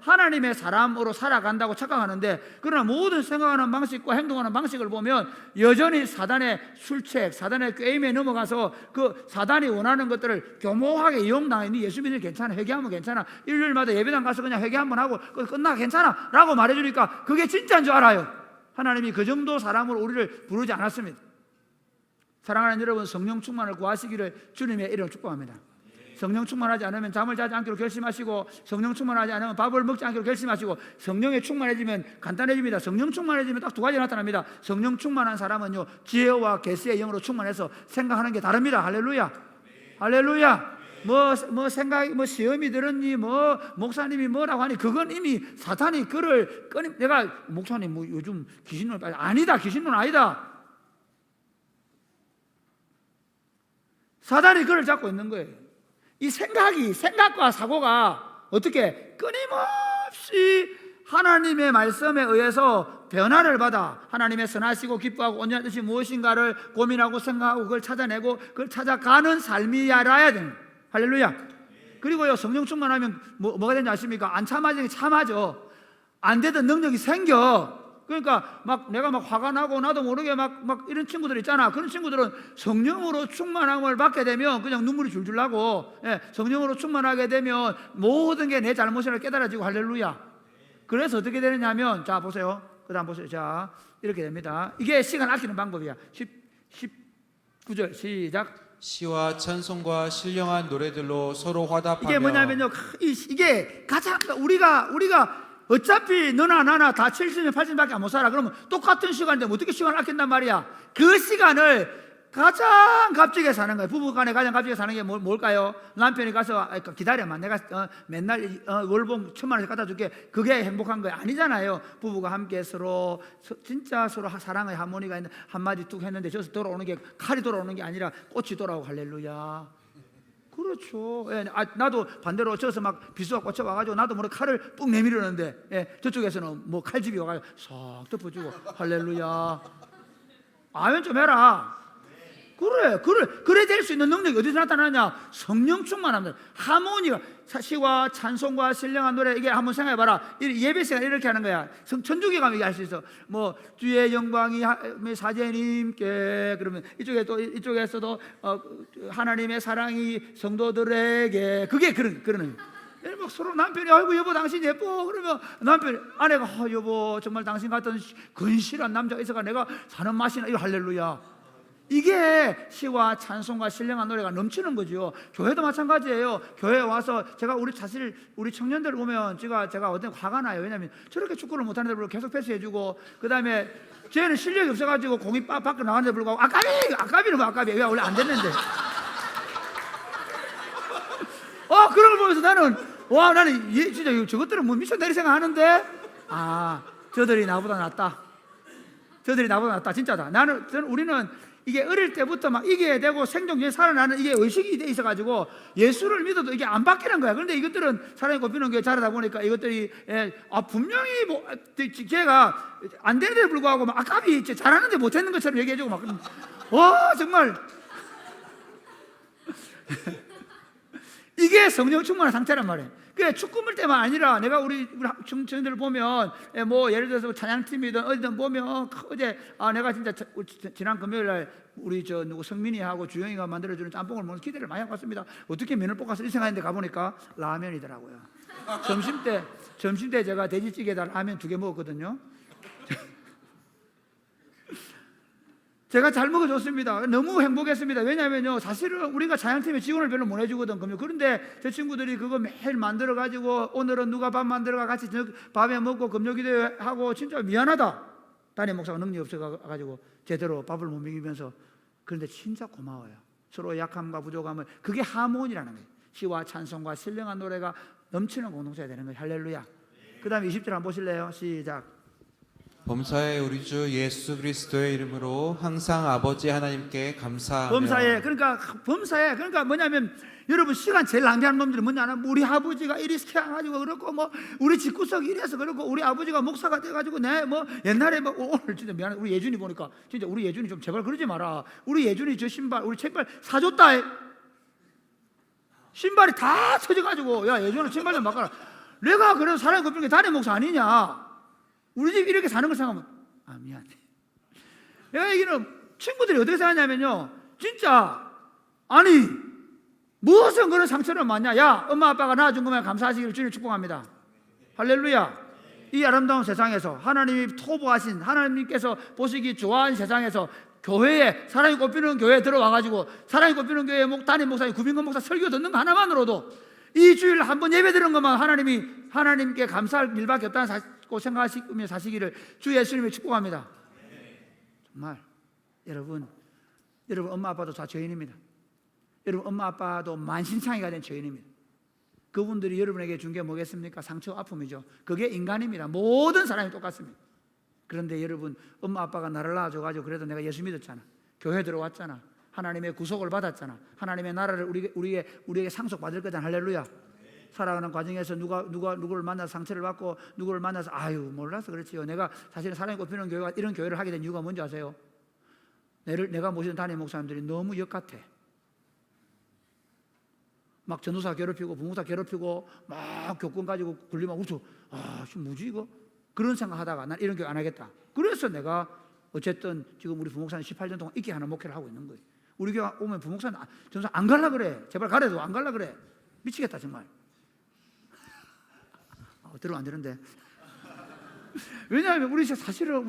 하나님의 사람으로 살아간다고 착각하는데, 그러나 모든 생각하는 방식과 행동하는 방식을 보면 여전히 사단의 술책, 사단의 게임에 넘어가서 그 사단이 원하는 것들을 교모하게 이용당하니 예수 믿으면 괜찮아, 회개하면 괜찮아, 일요일마다 예배당 가서 그냥 회개 한번 하고 끝나 괜찮아 라고 말해주니까 그게 진짜인 줄 알아요. 하나님이 그 정도 사람으로 우리를 부르지 않았습니다. 사랑하는 여러분, 성령 충만을 구하시기를 주님의 이름으로 축복합니다. 성령 충만하지 않으면 잠을 자지 않기로 결심하시고, 성령 충만하지 않으면 밥을 먹지 않기로 결심하시고, 성령에 충만해지면 간단해집니다. 성령 충만해지면 딱 두 가지 나타납니다. 성령 충만한 사람은요, 지혜와 계시의 영으로 충만해서 생각하는 게 다릅니다. 할렐루야. 할렐루야. 생각이 시험이 들었니, 목사님이 뭐라고 하니, 그건 이미 사탄이 그를 내가 목사님 요즘 귀신론 아니다. 귀신론 아니다. 사단이 그를 잡고 있는 거예요. 이 생각과 사고가 어떻게 끊임없이 하나님의 말씀에 의해서 변화를 받아 하나님의 선하시고 기뻐하고 온전한 뜻이 무엇인가를 고민하고 생각하고 그걸 찾아내고 그걸 찾아가는 삶이야라야 되는 거예요. 할렐루야. 그리고요, 성령 충만하면 뭐가 되는지 아십니까? 안 참아지는 게 참아져. 안 되던 능력이 생겨. 그러니까 내가 화가 나고 나도 모르게 이런 친구들 있잖아. 그런 친구들은 성령으로 충만함을 받게 되면 그냥 눈물이 줄줄 나고, 성령으로 충만하게 되면 모든 게 내 잘못이라 깨달아지고, 할렐루야. 그래서 어떻게 되느냐면 자 보세요. 그다음 보세요. 자 이렇게 됩니다. 이게 시간 아끼는 방법이야. 19절 시작. 시와 찬송과 신령한 노래들로 서로 화답하며 이게 뭐냐면요. 이게 가장 우리가 어차피 너나 나나 다 70년 80년밖에 못 살아. 그러면 똑같은 시간인데 어떻게 시간을 아낀단 말이야. 그 시간을 가장 값지게 사는 거예요. 부부간에 가장 값지게 사는 게 뭘까요? 남편이 가서 기다려만 내가 맨날 월봉 1,000만 원씩 갖다 줄게. 그게 행복한 거예요? 아니잖아요. 부부가 함께 서로 진짜 서로 사랑의 하모니가 있는 한마디 뚝 했는데 저서 돌아오는 게 칼이 돌아오는 게 아니라 꽃이 돌아오고 할렐루야. 그렇죠. 예, 나도 반대로 저서 막 비수가 꽂혀 와가지고 나도 모르게 칼을 뚝 내밀었는데 예, 저쪽에서는 뭐 칼집이 와가지고 싹 덮어주고 할렐루야. 아멘 좀 해라. 그래 될 수 있는 능력이 어디서 나타나냐? 성령 충만합니다. 하모니가 시와 찬송과 신령한 노래 이게 한번 생각해봐라. 예배 시간 이렇게 하는 거야. 천주교 가면 할 수 있어. 뭐 주의 영광이 사제님께 그러면 이쪽에서도 하나님의 사랑이 성도들에게 그게 그러는. 막 서로 남편이 아이고 여보 당신 예뻐 그러면 남편이 아내가 여보 정말 당신 같은 근실한 남자가 있어가 내가 사는 맛이나 이거 할렐루야. 이게 시와 찬송과 신령한 노래가 넘치는 거죠. 교회도 마찬가지예요. 교회에 와서 제가 우리 청년들 보면 제가 어떤 화가 나요. 왜냐하면 저렇게 축구를 못하는 데를 계속 패스해주고 그 다음에 쟤는 실력이 없어가지고 공이 밖으로 나가는데 불구하고 아까비는 뭐 아까비 왜 원래 안 됐는데 그런 걸 보면서 나는 진짜 저것들은 뭐 미션대리 생각하는데 저들이 나보다 낫다. 진짜다. 우리는 이게 어릴 때부터 막 이겨야 되고 생존에 살아나는 이게 의식이 돼 있어가지고 예수를 믿어도 이게 안 바뀌는 거야. 그런데 이것들은 사람이 꼽히는 게 잘하다 보니까 이것들이 분명히 걔가 안 되는 데 불구하고 막 아깝이 잘하는데 못했는 것처럼 얘기해주고 막 정말 이게 성령 충만한 상태란 말이에요. 그게 축구물 때만 아니라 내가 우리 청년들을 보면 뭐 예를 들어서 찬양팀이든 어디든 보면 어제 내가 진짜 지난 금요일날 우리 누구 성민이하고 주영이가 만들어주는 짬뽕을 먹는 기대를 많이 하고 왔습니다. 어떻게 면을 볶아서 이 생각했는데 가보니까 라면이더라고요. 점심 때 제가 돼지찌개에다 라면 2개 먹었거든요. 제가 잘 먹어줬습니다. 너무 행복했습니다. 왜냐하면요, 사실은 우리가 자양팀에 지원을 별로 못 해주거든. 그런데 제 친구들이 그거 매일 만들어가지고 오늘은 누가 밥 만들어가 같이 밥에 먹고 금요기도하고 진짜 미안하다. 담임 목사가 능력이 없어가지고 제대로 밥을 못 먹이면서. 그런데 진짜 고마워요. 서로 약함과 부족함을 그게 하모니라는 거예요. 시와 찬송과 신령한 노래가 넘치는 공동체가 되는 거예요. 할렐루야. 그 다음에 20절 한번 보실래요? 시작. 범사에 우리 주 예수 그리스도의 이름으로 항상 아버지 하나님께 감사하며 범사에 그러니까 뭐냐면 여러분 시간 제일 낭비하는 놈들이 뭐냐 우리 아버지가 이리 시켜가지고 그렇고 뭐 우리 집구석이 이래서 그렇고 우리 아버지가 목사가 돼가지고 뭐 옛날에 뭐 오늘 진짜 미안해 우리 예준이 보니까 진짜 우리 예준이 좀 제발 그러지 마라. 우리 예준이 저 신발 우리 책발 사줬다. 신발이 다 터져가지고 야 예준아 신발 좀 바꿔라. 내가 그래서 사람이 굽히는 게 담임 목사 아니냐. 우리 집 이렇게 사는 걸 생각하면 미안해. 내가 얘기는 친구들이 어떻게 생각하냐면요 진짜 무엇은 그런 상처를 맞냐. 야 엄마 아빠가 낳아준 것만 감사하시기를 주님 축복합니다. 할렐루야. 이 아름다운 세상에서 하나님이 토부하신 하나님께서 보시기 좋아하는 세상에서 교회에 사람이 꼽히는 교회에 들어와가지고 사람이 꼽히는 교회 담임 목사님 구민건 목사 설교 듣는 거 하나만으로도 이 주일 한번 예배 드리는 것만 하나님께 감사할 일밖에 없다는 사실고 생각하시며 사시기를 주 예수님이 축복합니다. 정말 여러분 엄마 아빠도 다 죄인입니다. 여러분 엄마 아빠도 만신창이가 된 죄인입니다. 그분들이 여러분에게 준 게 뭐겠습니까? 상처 아픔이죠. 그게 인간입니다. 모든 사람이 똑같습니다. 그런데 여러분 엄마 아빠가 나를 낳아줘가지고 그래도 내가 예수 믿었잖아. 교회 들어왔잖아. 하나님의 구속을 받았잖아. 하나님의 나라를 우리에게 상속받을 거잖아. 할렐루야. 살아가는 과정에서 누구를 만나서 상처를 받고 누구를 만나서 몰라서 그렇지요. 내가 사실은 사랑이 꼽히는 교회가 이런 교회를 하게 된 이유가 뭔지 아세요? 내가 모시는 담임 목사님들이 너무 역같아. 막 전도사 괴롭히고 부모사 괴롭히고 막 교권 가지고 굴리면 뭐지 이거? 그런 생각하다가 난 이런 교회 안 하겠다. 그래서 내가 어쨌든 지금 우리 부목사님 18년 동안 있게 하는 목회를 하고 있는 거예요. 우리 교회 오면 부목사님 전도사 안 갈라 그래. 제발 가래도 안 갈라 그래. 미치겠다 정말. 들으면 안 되는데. 왜냐하면 우리 사실은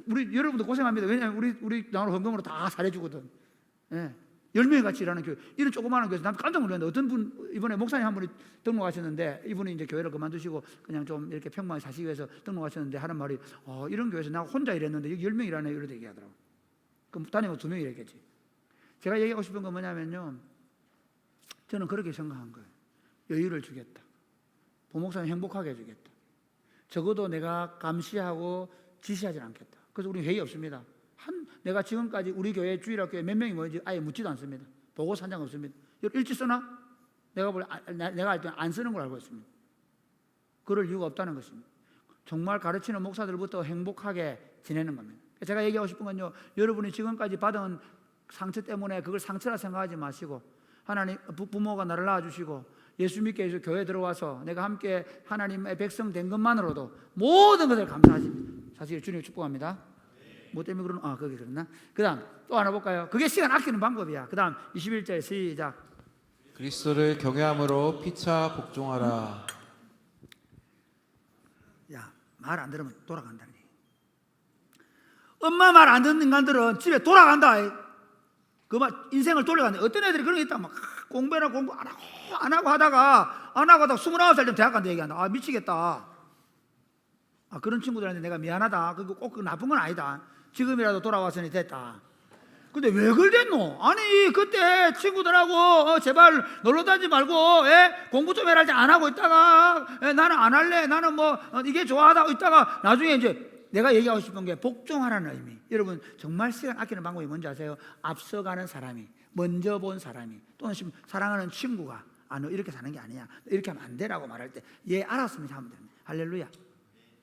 우리 여러분도 고생합니다. 왜냐하면 우리 나오는 헌금으로 다 잘해주거든. 예. 10명이 같이 일하는 교회, 이런 조그마한 교회에서 난 깜짝 놀랐는데, 어떤 분 이번에 목사님 한 분이 등록하셨는데, 이분이 이제 교회를 그만두시고 그냥 좀 이렇게 평범하게 사시기 위해서 등록하셨는데 하는 말이, 이런 교회에서 나 혼자 일했는데 여기 10명 일하네, 이러다 얘기하더라고. 그럼 다니면 2명 일했겠지. 제가 얘기하고 싶은 건 뭐냐면요, 저는 그렇게 생각한 거예요. 여유를 주겠다. 부목사님 행복하게 해주겠다. 적어도 내가 감시하고 지시하지 않겠다. 그래서 우리 회의 없습니다. 내가 지금까지 우리 교회 주일학교에 몇 명이 모인지 아예 묻지도 않습니다. 보고 산장 없습니다. 일지 쓰나? 내가 알 때는 안 쓰는 걸 알고 있습니다. 그럴 이유가 없다는 것입니다. 정말 가르치는 목사들부터 행복하게 지내는 겁니다. 제가 얘기하고 싶은 건요, 여러분이 지금까지 받은 상처 때문에 그걸 상처라 생각하지 마시고, 하나님 부모가 나를 낳아주시고 예수 믿게 해서 교회 들어와서 내가 함께 하나님의 백성 된 것만으로도 모든 것을 감사하십니다. 사실 주님 축복합니다. 뭐 때문에 그러나? 거기 그랬나? 그 다음 또 하나 볼까요? 그게 시간 아끼는 방법이야. 그 다음 21절 시작. 그리스도를 경외함으로 피차 복종하라. 야, 말 안 들으면 돌아간다는 얘기. 엄마 말 안 듣는 인간들은 집에 돌아간다. 그 말 인생을 돌려간다. 어떤 애들이 그런 게 있다. 막 공부해라 공부 안 하고 하다가 29살 되면 대학 간다 얘기한다. 아, 미치겠다. 그런 친구들한테 내가 미안하다. 그거 꼭 나쁜 건 아니다. 지금이라도 돌아왔으니 됐다. 근데 왜 그랬노? 아니 그때 친구들하고 제발 놀러 다니지 말고 공부 좀 해라 할 때 안 하고 있다가 나는 안 할래. 나는 뭐 이게 좋아하다 있다가 나중에 이제 내가 얘기하고 싶은 게 복종하라는 의미. 여러분 정말 시간 아끼는 방법이 뭔지 아세요? 앞서가는 사람이, 먼저 본 사람이, 또는 사랑하는 친구가 너 이렇게 사는 게 아니야, 이렇게 하면 안 되라고 말할 때 얘 알았으면 하면 됩니다. 할렐루야.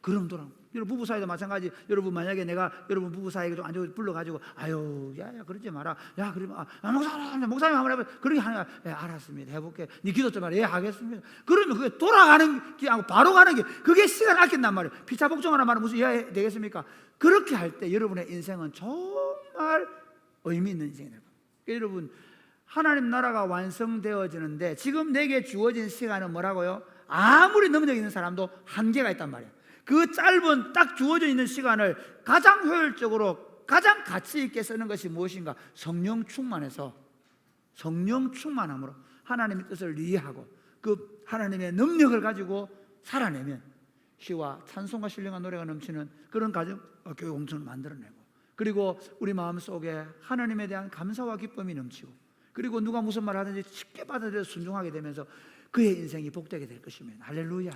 그럼 돌아. 여러분 부부 사이도 마찬가지. 여러분 만약에 내가 여러분 부부 사이에 좀 안 좋게 불러가지고 아유 야야 그러지 마라. 야 그러면 목사님 한번 해봐. 그렇게 하는 거야. 알았습니다. 해볼게. 네 기도 좀 하라. 예 하겠습니다. 그러면 그게 돌아가는 게 아니고 바로 가는 게 그게 시간 아낀단 말이에요. 피차 복종하는 말은 무슨 이해 되겠습니까? 그렇게 할 때 여러분의 인생은 정말 의미 있는 인생이 될 겁니다. 여러분 하나님 나라가 완성되어지는데 지금 내게 주어진 시간은 뭐라고요? 아무리 능력 있는 사람도 한계가 있단 말이에요. 그 짧은 딱 주어져 있는 시간을 가장 효율적으로 가장 가치 있게 쓰는 것이 무엇인가? 성령 충만해서 성령 충만함으로 하나님의 뜻을 이해하고 그 하나님의 능력을 가지고 살아내면 시와 찬송과 신령한 노래가 넘치는 그런 가정 교회 공동체를 만들어내고, 그리고 우리 마음속에 하나님에 대한 감사와 기쁨이 넘치고, 그리고 누가 무슨 말 하든지 쉽게 받아들여 순종하게 되면서 그의 인생이 복되게 될 것입니다. 할렐루야.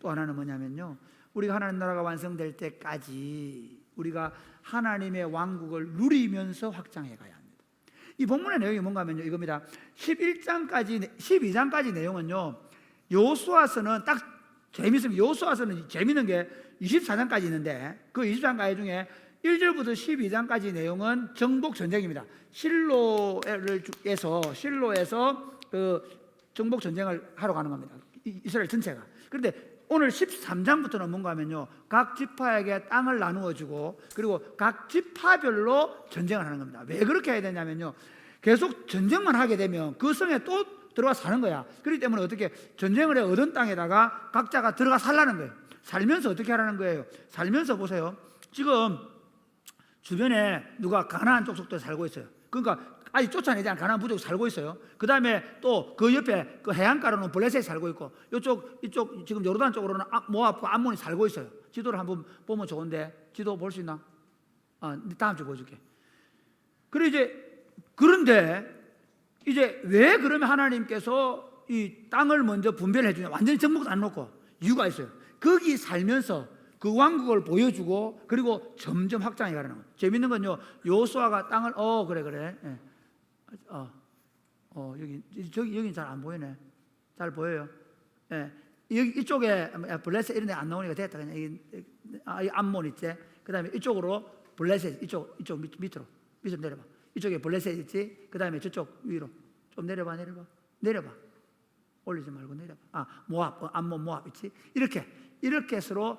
또 하나는 뭐냐면요, 우리가 하나님 나라가 완성될 때까지 우리가 하나님의 왕국을 누리면서 확장해 가야 합니다. 이 본문의 내용이 뭔가 하면요, 이겁니다. 12장까지 내용은요, 여호수아서는 딱 재밌으면 여호수아서는 재밌는 게 24장까지 있는데 그 24장까지 중에 1절부터 12장까지 내용은 정복 전쟁입니다. 실로에서 그 정복 전쟁을 하러 가는 겁니다. 이스라엘 전체가. 그런데 오늘 13장부터는 뭔가 하면요, 각 지파에게 땅을 나누어 주고 그리고 각 지파별로 전쟁을 하는 겁니다. 왜 그렇게 해야 되냐면요, 계속 전쟁만 하게 되면 그 성에 또 들어가 사는 거야. 그렇기 때문에 어떻게 전쟁을 해 얻은 땅에다가 각자가 들어가 살라는 거예요. 살면서 어떻게 하라는 거예요? 살면서 보세요. 지금 주변에 누가 가나안 쪽 속도에 살고 있어요. 그러니까 아직 쫓아내지 않은 가나안 부족이 살고 있어요. 그 다음에 또 그 옆에 그 해안가로는 블레셋이 살고 있고, 이쪽 지금 요르단 쪽으로는 모압과 암몬이 살고 있어요. 지도를 한번 보면 좋은데, 지도 볼 수 있나? 다음 주에 보여줄게. 그런데 이제 왜 그러면 하나님께서 이 땅을 먼저 분배를 해주냐? 완전히 정복도 안 놓고 이유가 있어요. 거기 살면서 그 왕국을 보여주고 그리고 점점 확장해 가는 거예요. 재밌는 건요, 여호수아가 땅을 그래. 여기 잘 안 보이네. 잘 보여요. 예. 여기 이쪽에 블레셋 이런 데 안 나오니까 됐다. 그냥 이 암몬 있지. 그다음에 이쪽으로 블레셋 이쪽 밑으로 내려봐. 이쪽에 블레셋 있지. 그다음에 저쪽 위로 좀 내려봐. 올리지 말고 내려봐. 모압, 암몬 모압 있지. 이렇게 서로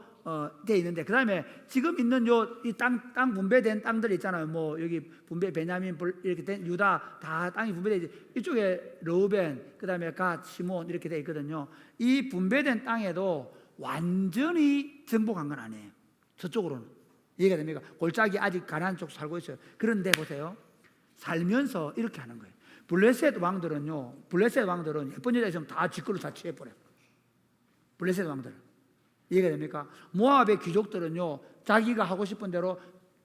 돼 있는데, 그 다음에 지금 있는 이 땅 분배된 땅들 있잖아요. 뭐 여기 분배 베냐민 이렇게 된 유다 다 땅이 분배돼 있지. 이쪽에 르우벤, 그 다음에 갓, 시몬 이렇게 돼 있거든요. 이 분배된 땅에도 완전히 정복한 건 아니에요. 저쪽으로는. 이해가 됩니까? 골짜기 아직 가나안 쪽 살고 있어요. 그런데 보세요. 살면서 이렇게 하는 거예요. 블레셋 왕들은 예쁜 여자 있으면 다 직걸로 다 취해버려요. 블레셋 왕들은. 이해가 됩니까? 모압의 귀족들은요, 자기가 하고 싶은 대로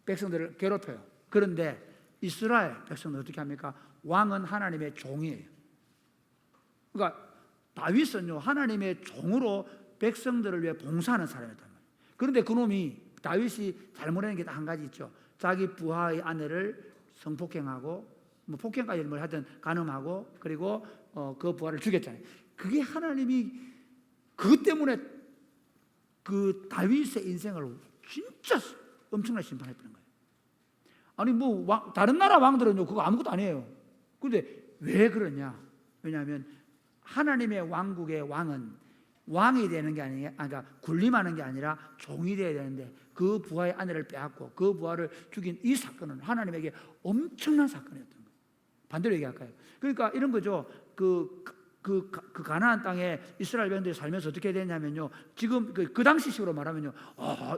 백성들을 괴롭혀요. 그런데 이스라엘 백성은 어떻게 합니까? 왕은 하나님의 종이에요. 그러니까 다윗은요, 하나님의 종으로 백성들을 위해 봉사하는 사람이었단 말이에요. 그런데 그놈이 다윗이 잘못하는 게 한 가지 있죠. 자기 부하의 아내를 성폭행하고 뭐 폭행까지 뭘 하든 간음하고 그리고 그 부하를 죽였잖아요. 그게 하나님이 그것 때문에 그 다윗의 인생을 진짜 엄청나게 심판했던 거예요. 아니 뭐 다른 나라 왕들은요 그거 아무것도 아니에요. 그런데 왜 그러냐? 왜냐하면 하나님의 왕국의 왕은 왕이 되는 게 아니라, 그러니까 군림하는 게 아니라 종이 되어야 되는데 그 부하의 아내를 빼앗고 그 부하를 죽인 이 사건은 하나님에게 엄청난 사건이었던 거예요. 반대로 얘기할까요? 그러니까 이런 거죠. 그 가나안 땅에 이스라엘 백성들이 살면서 어떻게 되냐면요. 지금 그 당시식으로 말하면요.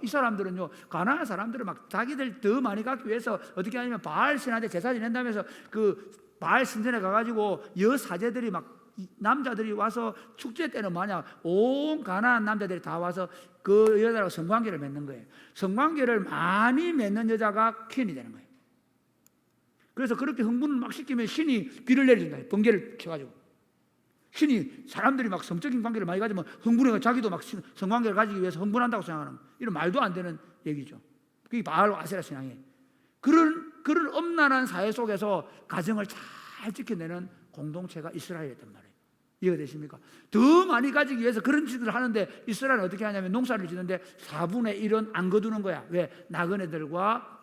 이 사람들은요. 가나안 사람들은 막 자기들 더 많이 갖기 위해서 어떻게 하냐면 바알 신한테 제사 지낸다면서 그 바알 신전에 가가지고 여사제들이 막 남자들이 와서 축제 때는 만약 온 가나안 남자들이 다 와서 그 여자랑 성관계를 맺는 거예요. 성관계를 많이 맺는 여자가 퀸이 되는 거예요. 그래서 그렇게 흥분을 막 시키면 신이 귀를 내려준다. 번개를 쳐가지고 신이 사람들이 막 성적인 관계를 많이 가지면 흥분해서 자기도 막 성관계를 가지기 위해서 흥분한다고 생각하는 이런 말도 안 되는 얘기죠. 그게 바알 아세라 신앙이에요. 그런 엄난한 사회 속에서 가정을 잘 지켜내는 공동체가 이스라엘이었단 말이에요. 이해가 되십니까? 더 많이 가지기 위해서 그런 짓을 하는데 이스라엘은 어떻게 하냐면 농사를 짓는데 4분의 1은 안 거두는 거야. 왜? 나그네들과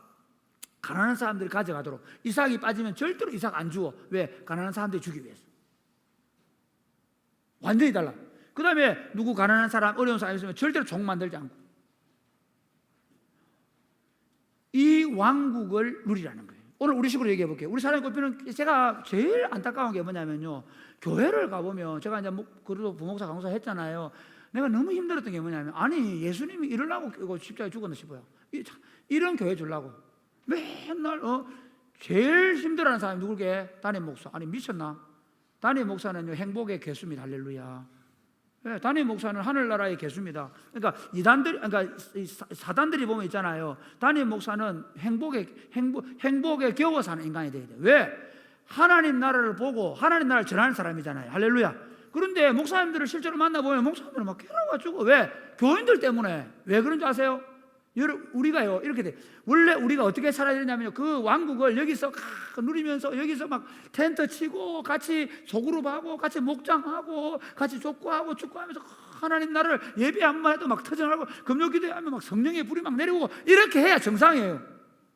가난한 사람들이 가져가도록. 이삭이 빠지면 절대로 이삭 안 주워. 왜? 가난한 사람들이 주기 위해서. 완전히 달라. 그 다음에 누구 가난한 사람, 어려운 사람 있으면 절대로 종 만들지 않고 이 왕국을 누리라는 거예요. 오늘 우리 식으로 얘기해 볼게요. 우리 사람이 꼽히는 제가 제일 안타까운 게 뭐냐면요. 교회를 가보면 제가 이제 그래도 부목사 강사 했잖아요. 내가 너무 힘들었던 게 뭐냐면 아니 예수님이 이러려고 십자가에 죽었나 싶어요. 이런 교회 주려고 맨날 제일 힘들어하는 사람이 누굴게? 담임 목사. 아니 미쳤나? 담임 목사는요 행복의 개수입니다. 할렐루야. 네, 담임 목사는 하늘나라의 개수입니다. 그러니까 그러니까 사단들이 보면 있잖아요. 담임 목사는 행복에 겨워 사는 인간이 돼야 돼요. 왜? 하나님 나라를 보고 하나님 나라를 전하는 사람이잖아요. 할렐루야. 그런데 목사님들을 실제로 만나보면 목사님들은 막 괴로워가지고 왜? 교인들 때문에. 왜 그런지 아세요? 우리가요 이렇게 돼. 원래 우리가 어떻게 살아야 되냐면요. 그 왕국을 여기서 누리면서 여기서 막 텐트 치고 같이 소그룹하고 같이 목장하고 같이 족구하고 축구하면서 하나님 나라를 예배 한번 해도 막 터전하고 금요 기도하면 막 성령의 불이 막 내리고 이렇게 해야 정상이에요.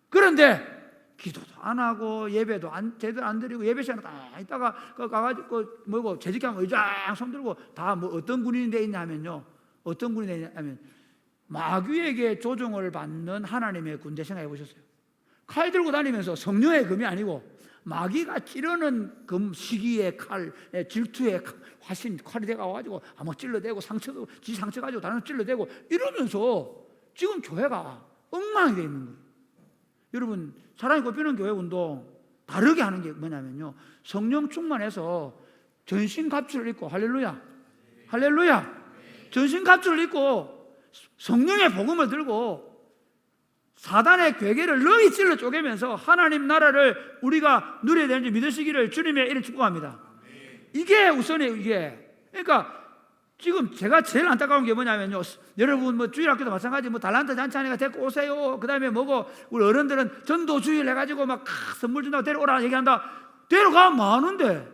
그런데 기도도 안 하고 예배도 제대로 안 드리고 예배 시간에 다 있다가 가가지고 재직하면 의장 손들고 다 뭐 어떤 군인이 돼 있냐면요. 어떤 군인이 돼 있냐면 마귀에게 조종을 받는 하나님의 군대 생각해 보셨어요? 칼 들고 다니면서 성령의 금이 아니고 마귀가 찌르는 금 시기의 칼, 질투의 화신 칼이 돼가지고 아마 찔러대고 지 상처 가지고 다른 찔러대고 이러면서 지금 교회가 엉망이 돼 있는 거예요. 여러분 사랑이 꼽히는 교회 운동 다르게 하는 게 뭐냐면요. 성령 충만해서 전신 갑주를 입고 할렐루야, 할렐루야, 전신 갑주를 입고 성령의 복음을 들고 사단의 괴계를 너희 찔러 쪼개면서 하나님 나라를 우리가 누려야 되는지 믿으시기를 주님의 이름 축복합니다. 이게 우선이에요. 이게 그러니까 지금 제가 제일 안타까운 게 뭐냐면요. 여러분 뭐 주일학교도 마찬가지 뭐 달란트 잔치하니까 데리고 오세요. 그 다음에 뭐고 우리 어른들은 전도 주일 해가지고 막 선물 준다고 데려오라 얘기한다. 데려가면 많은데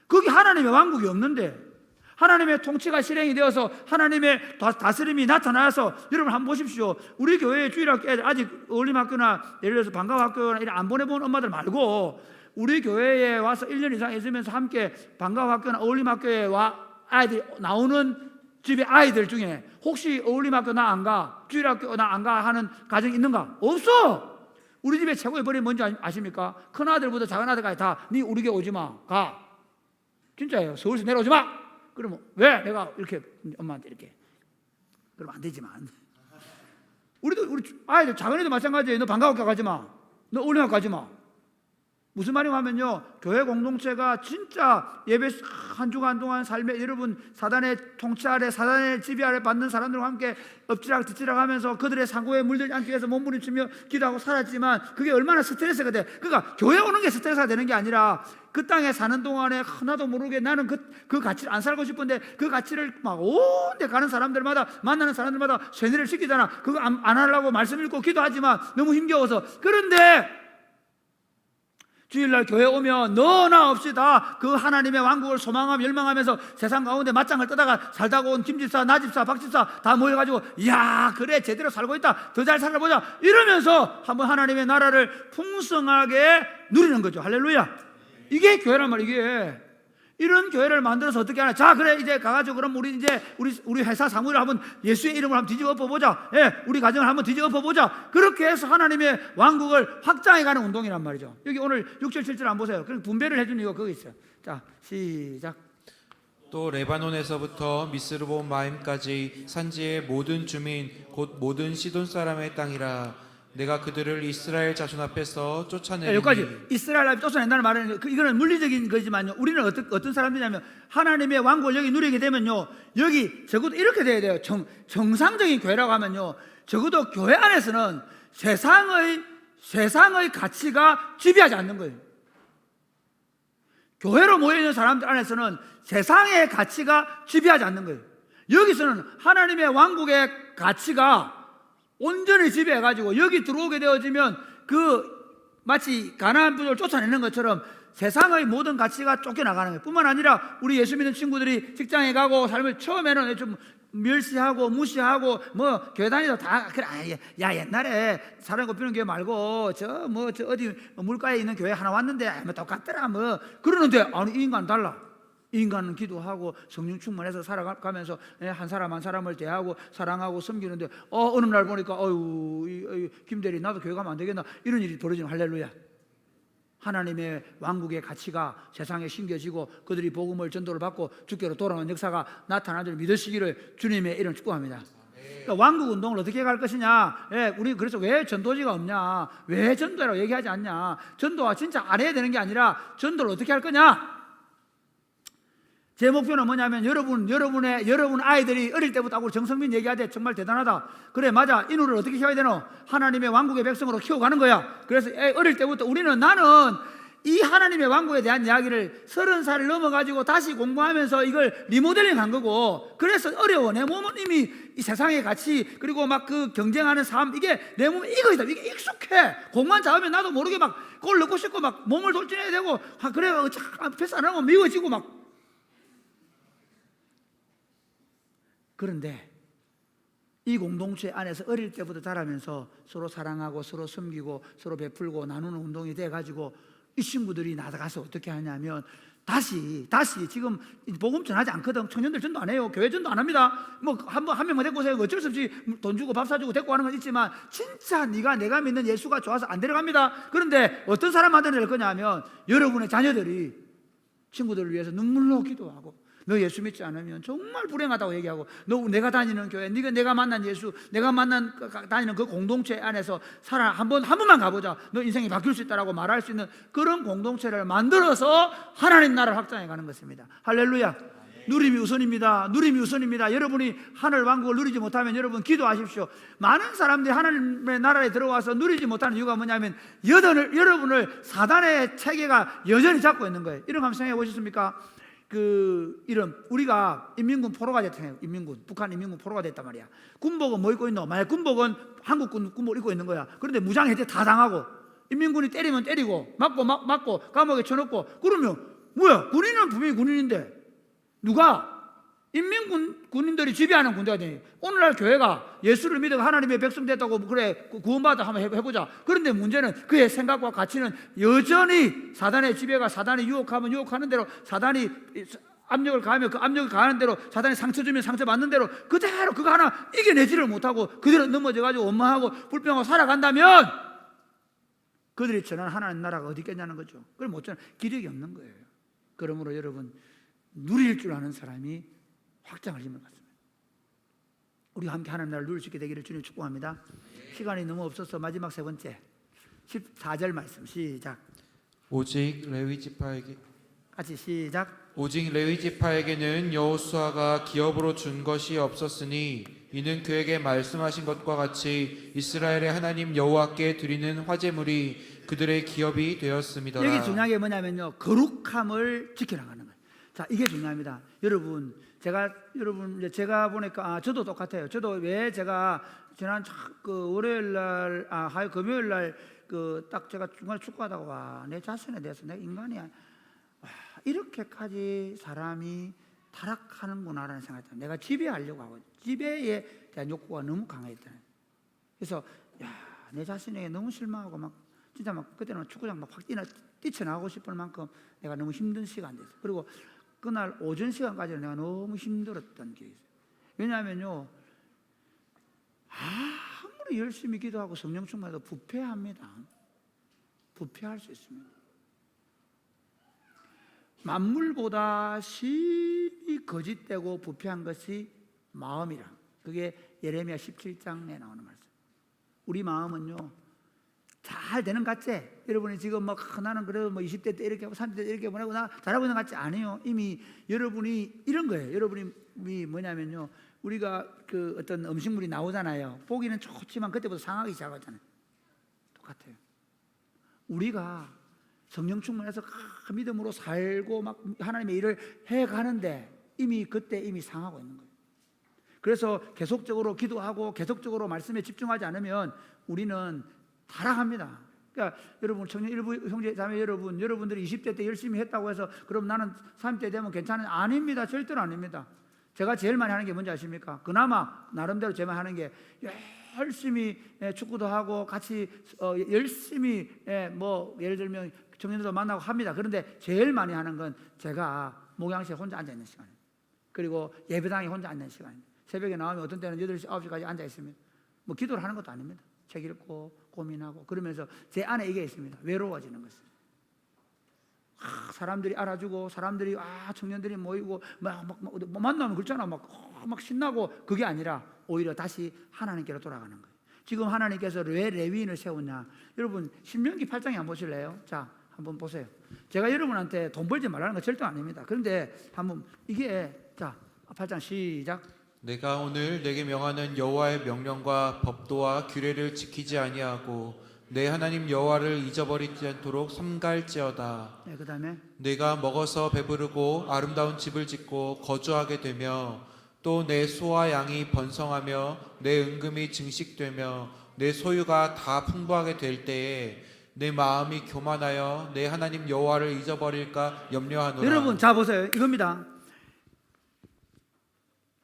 거기 하나님의 왕국이 없는데 하나님의 통치가 실행이 되어서 하나님의 다스림이 나타나서 여러분 한번 보십시오. 우리 교회에 주일학교 애들 아직 어울림학교나 예를 들어서 방과학교나 이런 안 보내본 엄마들 말고 우리 교회에 와서 1년 이상 있으면서 함께 방과학교나 어울림학교에 아이들 나오는 집에 아이들 중에 혹시 어울림학교 나 안 가, 주일학교 나 안 가 하는 가정이 있는가? 없어. 우리 집에 최고의 벌이 뭔지 아십니까? 큰 아들보다 작은 아들까지 다 네 우리 교회 오지 마, 가. 진짜예요. 서울에서 내려오지 마. 그러면 왜? 내가 이렇게 엄마한테 이렇게 그러면 안 되지만 우리 아이들 작은 애도 마찬가지예요. 너 방과학교 가지 마. 너 어린이학교 가지 마. 무슨 말이냐 하면요, 교회 공동체가 진짜 예배 한 주간 동안 삶에 여러분 사단의 통치 아래, 사단의 지배 아래 받는 사람들과 함께 엎치락 뒤치락 하면서 그들의 사고에 물들지 않기 위해서 몸부림치며 기도하고 살았지만 그게 얼마나 스트레스가 돼. 그러니까 교회 오는 게 스트레스가 되는 게 아니라 그 땅에 사는 동안에 하나도 모르게 나는 그 가치를 안 살고 싶은데 그 가치를 막 온데 가는 사람들마다 만나는 사람들마다 세뇌를 시키잖아. 그거 안 하려고 말씀 읽고 기도하지만 너무 힘겨워서. 그런데 주일날 교회 오면 너나 없이 다 그 하나님의 왕국을 소망하며 열망하면서 세상 가운데 맞짱을 뜨다가 살다가 온 김집사, 나집사, 박집사 다 모여가지고 이야 그래 제대로 살고 있다, 더 잘 살아보자 이러면서 한번 하나님의 나라를 풍성하게 누리는 거죠. 할렐루야. 이게 교회란 말이야. 이게 이런 교회를 만들어서 어떻게 하나. 자 그래 이제 가가지고 그럼 우리 이제 우리 회사 사무를 한번 예수의 이름으로 한번 뒤집어 엎어보자. 예, 우리 가정을 한번 뒤집어 엎어보자. 그렇게 해서 하나님의 왕국을 확장해가는 운동이란 말이죠. 여기 오늘 6절 7절 안 보세요. 그럼 분배를 해주는 이유가 거기 있어요. 자 시작. 또 레바논에서부터 미스르본 마임까지 산지의 모든 주민 곧 모든 시돈 사람의 땅이라. 내가 그들을 이스라엘 자손 앞에서 쫓아내리니. 여기까지 이스라엘 앞에 쫓아낸다는 말은 이거는 물리적인 거지만요, 우리는 어떤 사람들이냐면 하나님의 왕국을 여기 누리게 되면요, 여기 적어도 이렇게 돼야 돼요. 정상적인 교회라고 하면요, 적어도 교회 안에서는 세상의 가치가 지배하지 않는 거예요. 교회로 모여있는 사람들 안에서는 세상의 가치가 지배하지 않는 거예요. 여기서는 하나님의 왕국의 가치가 온전히 지배해가지고 여기 들어오게 되어지면 마치 가나안 부족을 쫓아내는 것처럼 세상의 모든 가치가 쫓겨나가는 거예요. 뿐만 아니라 우리 예수 믿는 친구들이 직장에 가고 삶을 처음에는 좀 멸시하고 무시하고 뭐 교회 다니다 다 그래, 야 옛날에 사람 꼽히는 교회 말고 저 어디 물가에 있는 교회 하나 왔는데 뭐 똑같더라 뭐 그러는데 아니 이 인간 달라. 이 인간은 기도하고 성령 충만해서 살아가면서 한 사람 한 사람을 대하고 사랑하고 섬기는데 어느 날 보니까 김대리 나도 교회 가면 안 되겠나 이런 일이 벌어지는. 할렐루야. 하나님의 왕국의 가치가 세상에 심겨지고 그들이 복음을 전도를 받고 주께로 돌아오는 역사가 나타나는 줄 믿으시기를 주님의 이름 축복합니다. 그러니까 왕국 운동을 어떻게 갈 것이냐. 우리 그래서 왜 전도지가 없냐, 왜 전도라고 얘기하지 않냐. 전도가 진짜 안 해야 되는 게 아니라 전도를 어떻게 할 거냐. 제 목표는 뭐냐면 여러분 아이들이 어릴 때부터 우리 정성민 얘기하되 정말 대단하다. 그래 맞아. 인후를 어떻게 키워야 되노? 하나님의 왕국의 백성으로 키워가는 거야. 그래서 어릴 때부터 나는 이 하나님의 왕국에 대한 이야기를 30살을 넘어가지고 다시 공부하면서 이걸 리모델링 한 거고, 그래서 어려워. 내 몸은 이미 이 세상의 가치 그리고 막 그 경쟁하는 삶 이게 내 몸에 이거이다. 이게 익숙해. 공만 잡으면 나도 모르게 막 골 넣고 싶고 막 몸을 돌진해야 되고 그래 패스 안 하면 미워지고 막. 그런데 이 공동체 안에서 어릴 때부터 자라면서 서로 사랑하고 서로 섬기고 서로 베풀고 나누는 운동이 돼가지고 이 친구들이 나가서 어떻게 하냐면 다시 지금 복음 전하지 않거든. 청년들 전도 안 해요. 교회 전도 안 합니다. 뭐 한 명만 데리고 오세요. 어쩔 수 없이 돈 주고 밥 사주고 데리고 가는 건 있지만 진짜 내가 믿는 예수가 좋아서 안 데려갑니다. 그런데 어떤 사람한테 낼 거냐 하면 여러분의 자녀들이 친구들을 위해서 눈물로 기도하고 너 예수 믿지 않으면 정말 불행하다고 얘기하고 너 내가 다니는 교회, 내가 만난 예수, 내가 다니는 그 공동체 안에서 한 번만 가보자. 너 인생이 바뀔 수 있다라고 말할 수 있는 그런 공동체를 만들어서 하나님 나라를 확장해 가는 것입니다. 할렐루야. 누림이 우선입니다. 여러분이 하늘 왕국을 누리지 못하면 여러분 기도하십시오. 많은 사람들이 하나님의 나라에 들어와서 누리지 못하는 이유가 뭐냐면 여러분을 사단의 체계가 여전히 잡고 있는 거예요. 이런 거 한번 생각해 보셨습니까? 우리가 인민군 포로가 됐잖아요. 북한 인민군 포로가 됐단 말이야. 군복은 뭐 입고 있노? 만약 군복은 한국 군복을 입고 있는 거야. 그런데 무장해제 다 당하고 인민군이 때리면 때리고 맞고 감옥에 쳐넣고 그러면 뭐야? 군인은 분명히 군인인데 누가? 군인들이 지배하는 군대가 되니 오늘날 교회가 예수를 믿어 하나님의 백성 됐다고 그래 구원받아 한번 해보자. 그런데 문제는 그의 생각과 가치는 여전히 사단의 지배가 사단이 유혹하면 유혹하는 대로 사단이 압력을 가하면 그 압력을 가하는 대로 사단이 상처 주면 상처 받는 대로 그대로 그거 하나 이겨내지를 못하고 그대로 넘어져가지고 원망하고 불평하고 살아간다면 그들이 전한 하나님 나라가 어디 있겠냐는 거죠. 그걸 못 전한 기력이 없는 거예요. 그러므로 여러분 누릴 줄 아는 사람이 확장을 힘을 갖습니다. 우리가 함께 하나님 나라를 누릴 수 있게 되기를 주님 축복합니다. 시간이 너무 없어서 마지막 세 번째 14절 말씀 시작. 오직 레위 지파에게 같이 시작. 오직 레위 지파에게는 여호수아가 기업으로 준 것이 없었으니 이는 그에게 말씀하신 것과 같이 이스라엘의 하나님 여호와께 드리는 화제물이 그들의 기업이 되었습니다. 여기 중요한 게 뭐냐면요, 거룩함을 지켜나가는 거예요. 자, 이게 중요합니다. 여러분 제가 보니까 저도 똑같아요. 저도 왜 제가 지난 그 월요일 날 금요일 날 그 딱 제가 중간에 축구하다가 와, 내 자신에 대해서 내가 인간이야, 와, 이렇게까지 사람이 타락하는구나라는 생각이 들어요. 내가 지배하려고 하고 지배에 대한 욕구가 너무 강했잖아요. 그래서 내 자신에게 너무 실망하고 막 진짜 막 그때는 축구장 막 확 뛰쳐나가고 싶을 만큼 내가 너무 힘든 시간 됐어요. 그리고 그날 오전 시간까지는 내가 너무 힘들었던 기억이 있어요. 왜냐하면요, 아무리 열심히 기도하고 성령 충만해도 부패합니다. 부패할 수 있습니다. 만물보다 심히 거짓되고 부패한 것이 마음이라. 그게 예레미야 17장에 나오는 말씀. 우리 마음은요, 잘 되는 것 같지? 여러분이 지금 막 나는 그래도 뭐 20대 때 이렇게 하고 30대 때 이렇게 보내고 나 잘하고 있는 것 같지? 아니에요. 이미 여러분이 이런 거예요. 여러분이 뭐냐면요, 우리가 그 어떤 음식물이 나오잖아요. 보기는 좋지만 그때부터 상하기 시작하잖아요. 똑같아요. 우리가 성령 충만해서 믿음으로 살고 막 하나님의 일을 해 가는데 그때 이미 상하고 있는 거예요. 그래서 계속적으로 기도하고 계속적으로 말씀에 집중하지 않으면 우리는 타락합니다. 그러니까 여러분, 청년 일부 형제 자매 여러분들이 20대 때 열심히 했다고 해서 그럼 나는 30대 되면 괜찮은, 아닙니다. 절대로 아닙니다. 제가 제일 많이 하는 게 뭔지 아십니까? 그나마 나름대로 제가 하는 게 열심히 축구도 하고 같이 열심히 뭐 예를 들면 청년들도 만나고 합니다. 그런데 제일 많이 하는 건 제가 목양실에 혼자 앉아 있는 시간입니다. 그리고 예배당에 혼자 앉는 시간입니다. 새벽에 나오면 어떤 때는 8시, 9시까지 앉아 있습니다. 뭐 기도를 하는 것도 아닙니다. 책 읽고 고민하고 그러면서 제 안에 이게 있습니다. 외로워지는 것입니다. 사람들이 알아주고 사람들이 청년들이 모이고 막 만나면 그렇잖아, 막 신나고, 그게 아니라 오히려 다시 하나님께로 돌아가는 거예요. 지금 하나님께서 왜 레위인을 세웠냐? 여러분 신명기 8장에 한번 보실래요? 자, 한번 보세요. 제가 여러분한테 돈 벌지 말라는 거 절대 아닙니다. 그런데 한번 이게, 자, 8장 시작. 내가 오늘 내게 명하는 여호와의 명령과 법도와 규례를 지키지 아니하고 내 하나님 여호와를 잊어버리지 않도록 삼갈지어다. 네, 그다음에 내가 먹어서 배부르고 아름다운 집을 짓고 거주하게 되며 또 내 소와 양이 번성하며 내 은금이 증식되며 내 소유가 다 풍부하게 될 때에 내 마음이 교만하여 내 하나님 여호와를 잊어버릴까 염려하노라. 여러분, 자 보세요. 이겁니다.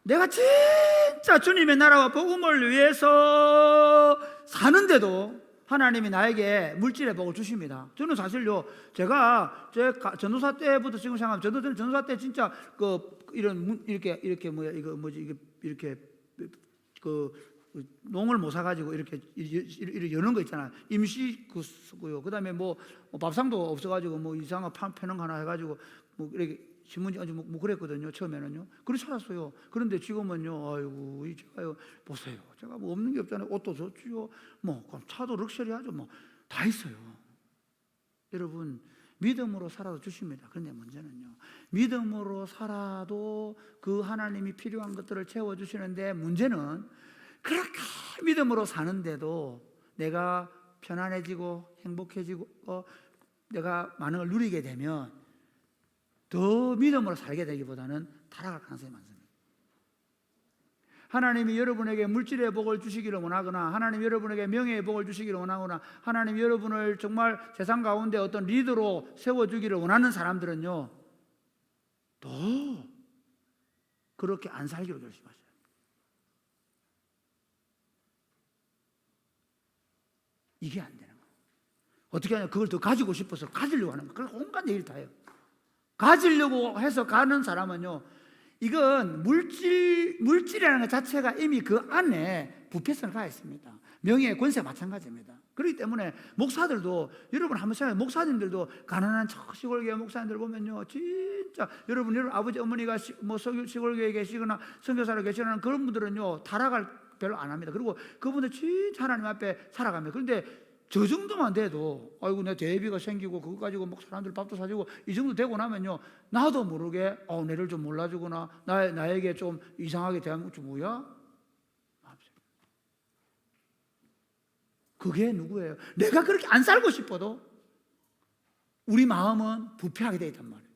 내가 진짜 주님의 나라와 복음을 위해서 사는데도 하나님이 나에게 물질의 복을 주십니다. 저는 사실요, 제 전도사 때부터 지금 생각하면 저는 전도사 때 진짜 이렇게 뭐야, 이거 뭐지, 이렇게 농을 못 사가지고 이렇게 여는 거 있잖아. 임시 쓰고요. 그다음에 뭐 밥상도 없어가지고 뭐 이상한 패는 하나 해가지고 뭐 이렇게 신문지 뭐 그랬거든요. 처음에는요. 그렇게 살았어요. 그런데 지금은요, 아이고, 제가요, 보세요. 제가 뭐 없는 게 없잖아요. 옷도 좋지요. 뭐 차도 럭셔리하죠. 뭐 다 있어요. 여러분, 믿음으로 살아도 주십니다. 그런데 문제는요, 믿음으로 살아도 그 하나님이 필요한 것들을 채워주시는데, 문제는 그렇게 믿음으로 사는데도 내가 편안해지고 행복해지고 내가 많은 걸 누리게 되면 더 믿음으로 살게 되기보다는 타락할 가능성이 많습니다. 하나님이 여러분에게 물질의 복을 주시기를 원하거나, 하나님 여러분에게 명예의 복을 주시기를 원하거나, 하나님 여러분을 정말 세상 가운데 어떤 리더로 세워주기를 원하는 사람들은요, 더 그렇게 안 살기로 결심하셔요. 이게 안 되는 거예요. 어떻게 하냐? 그걸 더 가지고 싶어서 가지려고 하는 거예요. 그래서 온갖 얘기를 다 해요. 가지려고 해서 가는 사람은요, 이건 물질이라는 것 자체가 이미 그 안에 부패성을 가지고 있습니다. 명예, 권세 마찬가지입니다. 그렇기 때문에 목사들도 여러분 한번 생각해, 목사님들도 가난한 시골교회 목사님들 보면요, 진짜 여러분 아버지 어머니가 뭐 시골교회에 계시거나 선교사로 계시거나 그런 분들은요 타락을 별로 안 합니다. 그리고 그분들 진짜 하나님 앞에 살아갑니다. 그런데 저 정도만 돼도 아이고 내 대비가 생기고 그거 가지고 막 사람들 밥도 사주고 이 정도 되고 나면요 나도 모르게 내를 좀 몰라주거나 나에게 좀 이상하게 대한 거 뭐야? 그게 누구예요? 내가 그렇게 안 살고 싶어도 우리 마음은 부패하게 되어 있단 말이에요.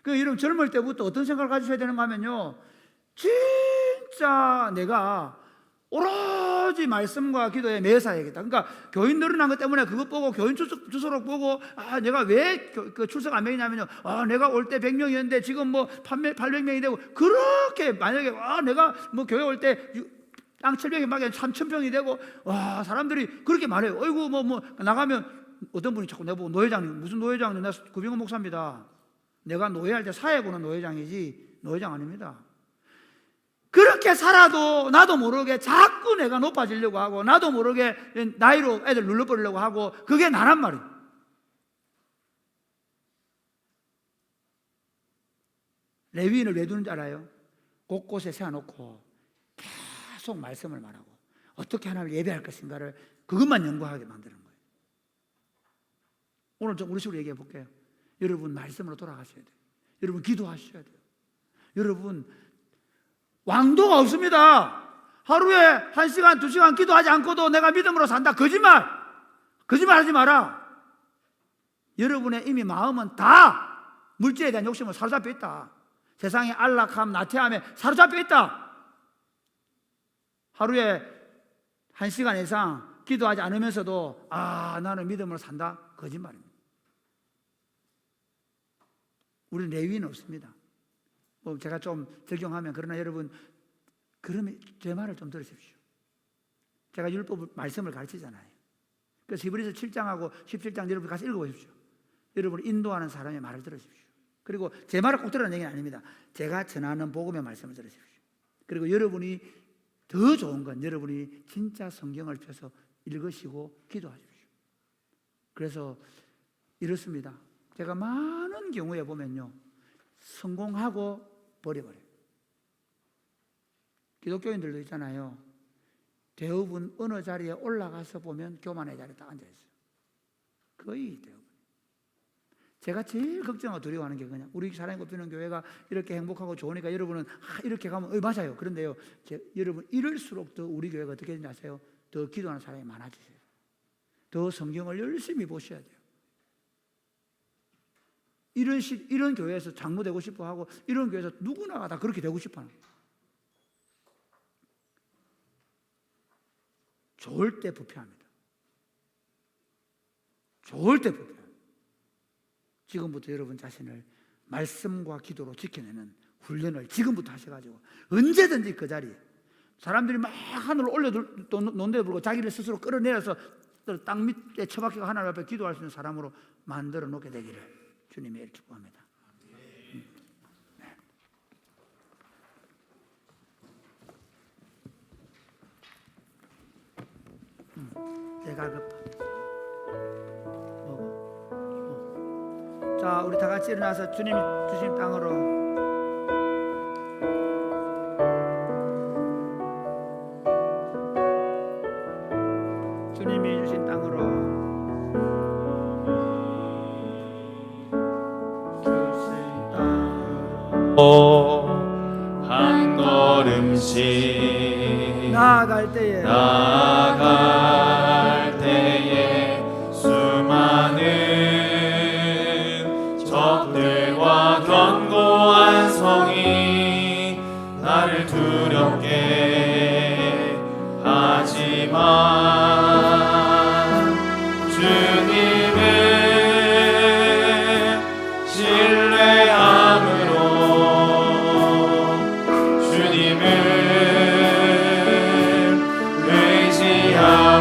그러니까 여러분 젊을 때부터 어떤 생각을 가지셔야 되는가 하면요, 진짜 내가 오로지 말씀과 기도에 매사야겠다. 그러니까 교인 늘어난 것 때문에 그것 보고 교인 주소록 보고 내가 왜 그 출석 안 매기냐면요, 내가 올 때 100명이었는데 지금 뭐 800명이 되고, 그렇게 만약에 내가 뭐 교회 올 때 땅 700이 막 3,000평이 되고 사람들이 그렇게 말해요. 어이구 뭐 나가면 어떤 분이 자꾸 내보고 노회장님, 무슨 노회장님, 나 구병헌 목사입니다. 내가 노회할 때 사회보는 노회장이지 노회장 아닙니다. 그렇게 살아도 나도 모르게 자꾸 내가 높아지려고 하고 나도 모르게 나이로 애들 눌러버리려고 하고, 그게 나란 말이에요. 레위인을 왜 두는지 알아요? 곳곳에 세워놓고 계속 말씀을 말하고 어떻게 하나님을 예배할 것인가를 그것만 연구하게 만드는 거예요. 오늘 좀 우리 식으로 얘기해 볼게요. 여러분 말씀으로 돌아가셔야 돼요. 여러분 기도하셔야 돼요. 여러분 왕도가 없습니다. 하루에 1시간 2시간 기도하지 않고도 내가 믿음으로 산다. 거짓말하지 마라. 여러분의 이미 마음은 다 물질에 대한 욕심으로 사로잡혀 있다. 세상의 안락함, 나태함에 사로잡혀 있다. 하루에 1시간 이상 기도하지 않으면서도 나는 믿음으로 산다. 거짓말입니다. 우리는 레위는 없습니다. 뭐 제가 좀 적용하면, 그러나 여러분 그러면 제 말을 좀 들으십시오. 제가 율법 말씀을 가르치잖아요. 그래서 히브리서 7장하고 17장 여러분 가서 읽어보십시오. 여러분 인도하는 사람의 말을 들으십시오. 그리고 제 말을 꼭 들으라는 얘기는 아닙니다. 제가 전하는 복음의 말씀을 들으십시오. 그리고 여러분이 더 좋은 건 여러분이 진짜 성경을 펴서 읽으시고 기도하십시오. 그래서 이렇습니다. 제가 많은 경우에 보면요, 성공하고 버려버려요. 기독교인들도 있잖아요. 대부분 어느 자리에 올라가서 보면 교만의 자리에 딱 앉아있어요. 거의 대부분. 제가 제일 걱정하고 두려워하는 게 그냥 우리 사랑이 꼽히는 교회가 이렇게 행복하고 좋으니까 여러분은 이렇게 가면 맞아요. 그런데요, 여러분 이럴수록 더 우리 교회가 어떻게 되는지 아세요? 더 기도하는 사람이 많아지세요. 더 성경을 열심히 보셔야 돼요. 이런 교회에서 장로 되고 싶어 하고, 이런 교회에서 누구나가 다 그렇게 되고 싶어 하는 거예요. 좋을 때 부패합니다. 좋을 때 부패합니다. 지금부터 여러분 자신을 말씀과 기도로 지켜내는 훈련을 지금부터 하셔가지고 언제든지 그 자리에 사람들이 막 하늘로 올려놓는데도 불구하고 자기를 스스로 끌어내려서 땅 밑에 처박히고 하나님 앞에 기도할 수 있는 사람으로 만들어 놓게 되기를 주님의 축복합니다. 내가 급하. 자, 우리 다 같이 일어나서 주님 주신 땅으로. 주님이 주신 땅으로. 주신 땅으로 한 걸음씩 나아갈 때에 수많은 적들과 견고한 성이 나를 두렵게 하지만 주님을 신뢰함으로 주님을 의지하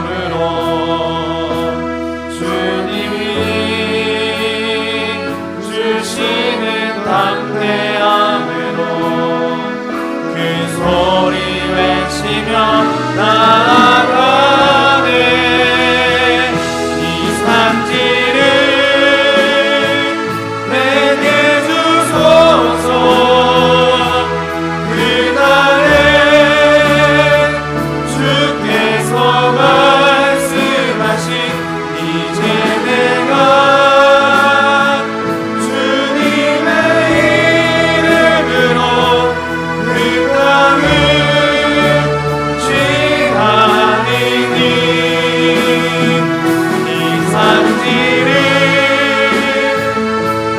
이 산지를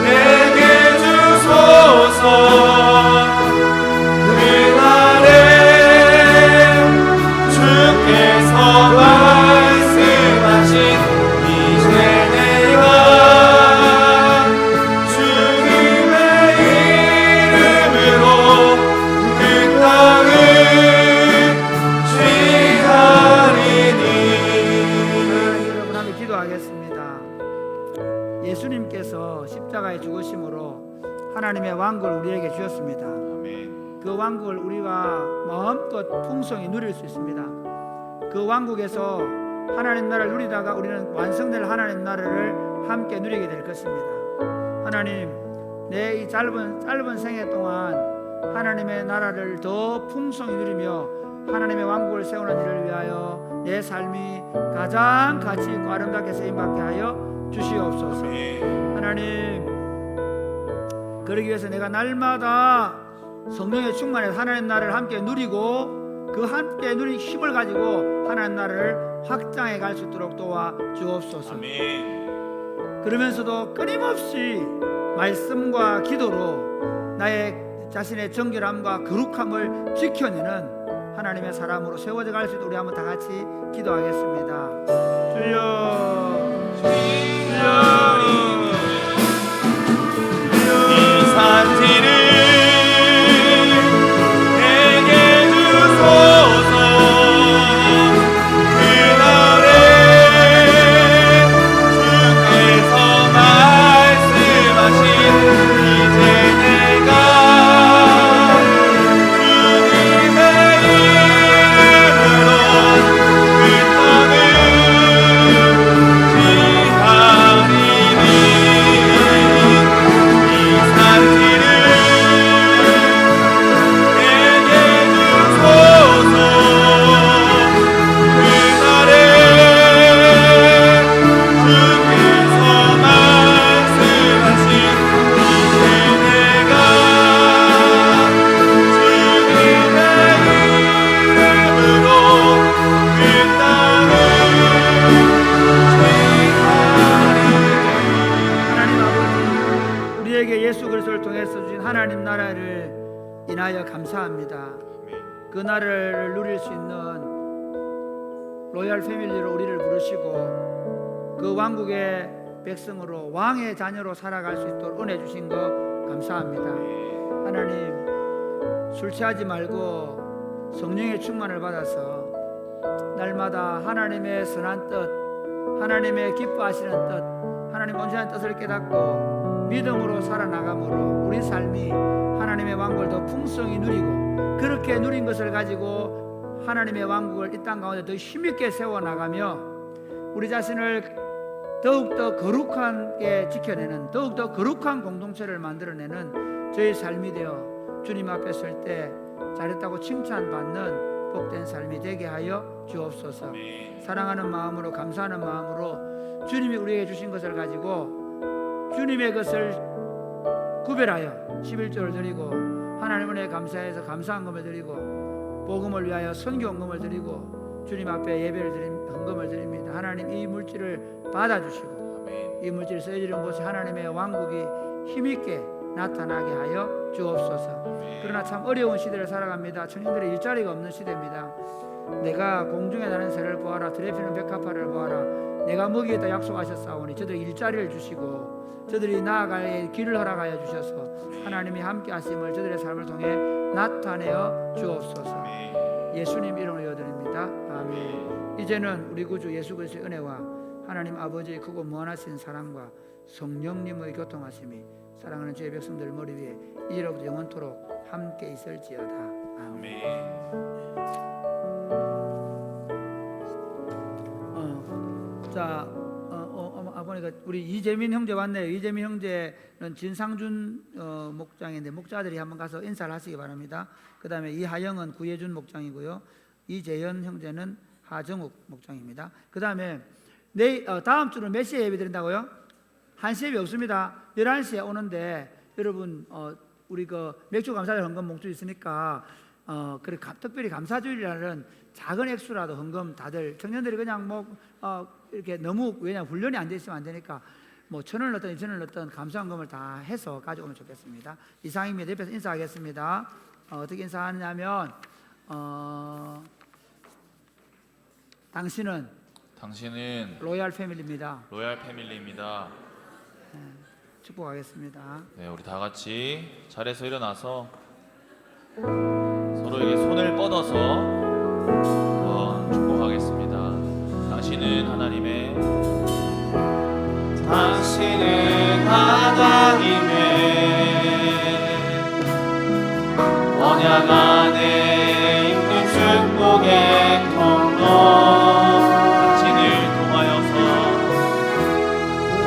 내게 주소서. 그날에 주께서 말씀하신 이제 내가 주님의 이름으로 그 땅을 취하리니. 여러분 함께 기도하겠습니다. 예수님께서 십자가에 죽으심으로 하나님의 왕국을 우리에게 주셨습니다. 아멘. 그 왕국을 우리가 마음껏 풍성히 누릴 수 있습니다. 그 왕국에서 하나님 나라를 누리다가 우리는 완성될 하나님 나라를 함께 누리게 될 것입니다. 하나님, 내 이 짧은 생애 동안 하나님의 나라를 더 풍성히 누리며 하나님의 왕국을 세우는 일을 위하여 내 삶이 가장 가치 있고 아름답게 쓰임받게 하여 주시옵소서. 하나님, 그러기 위해서 내가 날마다 성령의 충만해서 하나님 나라를 함께 누리고 그 함께 누린 힘을 가지고 하나님 나라를 확장해 갈 수 있도록 도와 주옵소서. 그러면서도 끊임없이 말씀과 기도로 나의 자신의 정결함과 거룩함을 지켜내는 하나님의 사람으로 세워져 갈 수 있도록 우리 한번 다 같이 기도하겠습니다. 주여, 이 산지를 내게 주소서. 그날에 주께서 말씀하신 이제 내가 주님의 이름으로 그 땅을 취하리니. 이 산지를 내게 주소서. 그날에 주께서 말씀하신 이제 내가 주님의 이름으로 그 땅을 하나님 아버지, 우리에게 예수 그리스도를 통해서 주신 하나님 나라를 인하여 감사합니다. 그 나라를 누릴 수 있는 로얄 패밀리로 우리를 부르시고 그 왕국의 백성으로 왕의 자녀로 살아갈 수 있도록 은혜 주신 것 감사합니다. 하나님, 술 취하지 말고 성령의 충만을 받아서 날마다 하나님의 선한 뜻, 하나님의 기뻐하시는 뜻, 하나님 온전한 뜻을 깨닫고 믿음으로 살아나감으로 우리 삶이 하나님의 왕국을 더 풍성히 누리고 그렇게 누린 것을 가지고 하나님의 왕국을 이 땅 가운데 더 힘있게 세워나가며 우리 자신을 더욱더 거룩하게 지켜내는, 더욱더 거룩한 공동체를 만들어내는 저희 삶이 되어 주님 앞에 설 때 잘했다고 칭찬받는 복된 삶이 되게 하여 주옵소서. 사랑하는 마음으로, 감사하는 마음으로 주님이 우리에게 주신 것을 가지고 주님의 것을 구별하여 11조를 드리고 하나님 은혜에 감사해서 감사한금을 드리고 복음을 위하여 선교헌금을 드리고 주님 앞에 예배를 헌금을 드립니다. 하나님, 이 물질을 받아주시고 이 물질이 쓰여지는 곳에 하나님의 왕국이 힘있게 나타나게 하여 주옵소서. 그러나 참 어려운 시대를 살아갑니다. 청년들의 일자리가 없는 시대입니다. 내가 공중에 나는 새를 보아라, 들에 피는 백합화를 보아라. 내가 먹이겠다 약속하셨사오니 저들 일자리를 주시고 저들이 나아갈 길을 허락하여 주셔서 하나님이 함께 하심을 저들의 삶을 통해 나타내어 주옵소서. 예수님 이름으로 여드립니다. 아멘. 이제는 우리 구주 예수 그리스도의 은혜와 하나님 아버지의 크고 무한하신 사랑과 성령님의 교통하심이 사랑하는 주의 백성들 머리 위에 이제로부터 영원토록 함께 있을지어다. 아멘. 자, 보니까 우리 이재민 형제 왔네요. 이재민 형제는 진상준 목장인데 목자들이 한번 가서 인사를 하시기 바랍니다. 그 다음에 이하영은 구예준 목장이고요. 이재현 형제는 하정욱 목장입니다. 그 다음에 다음 주는 몇 시에 예배 드린다고요? 1시 예배 없습니다. 11시에 오는데 여러분 우리 그 맥주 감사절 헌금 목주 있으니까 그래 특별히 감사주일이라는 작은 액수라도 헌금 다들 청년들이 그냥 이렇게 너무 왜냐 훈련이 안 돼 있으면 안 되니까 뭐 1,000원을 넣든 2,000원을 넣든 감사헌금을 다 해서 가져오면 좋겠습니다. 이상입니다. 옆에서 인사하겠습니다. 어떻게 인사하느냐면 당신은 로얄 패밀리입니다. 로얄 패밀리입니다. 축복하겠습니다. 네, 우리 다 같이 자리에서 일어나서 서로에게 손을 뻗어서 축복하겠습니다. 당신은 하나님의 언약 안에 있는 축복의 통로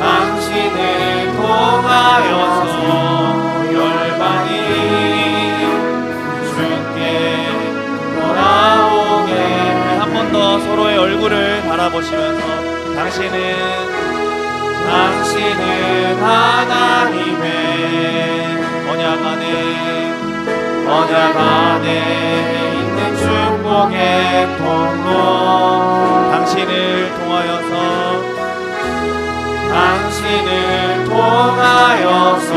당신을 통하여서 열방이 주께 돌아오게 한 번 더 서로의 얼굴을 바라보시면서 당신은 하나님의 언약 안에 있는 축복의 통로 당신을 통하여서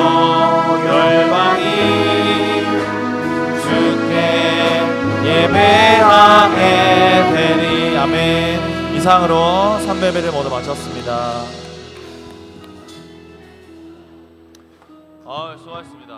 열방이 주께 예배하게 되리. 아멘. 이상으로 3배배를 모두 마쳤습니다. 수고하셨습니다.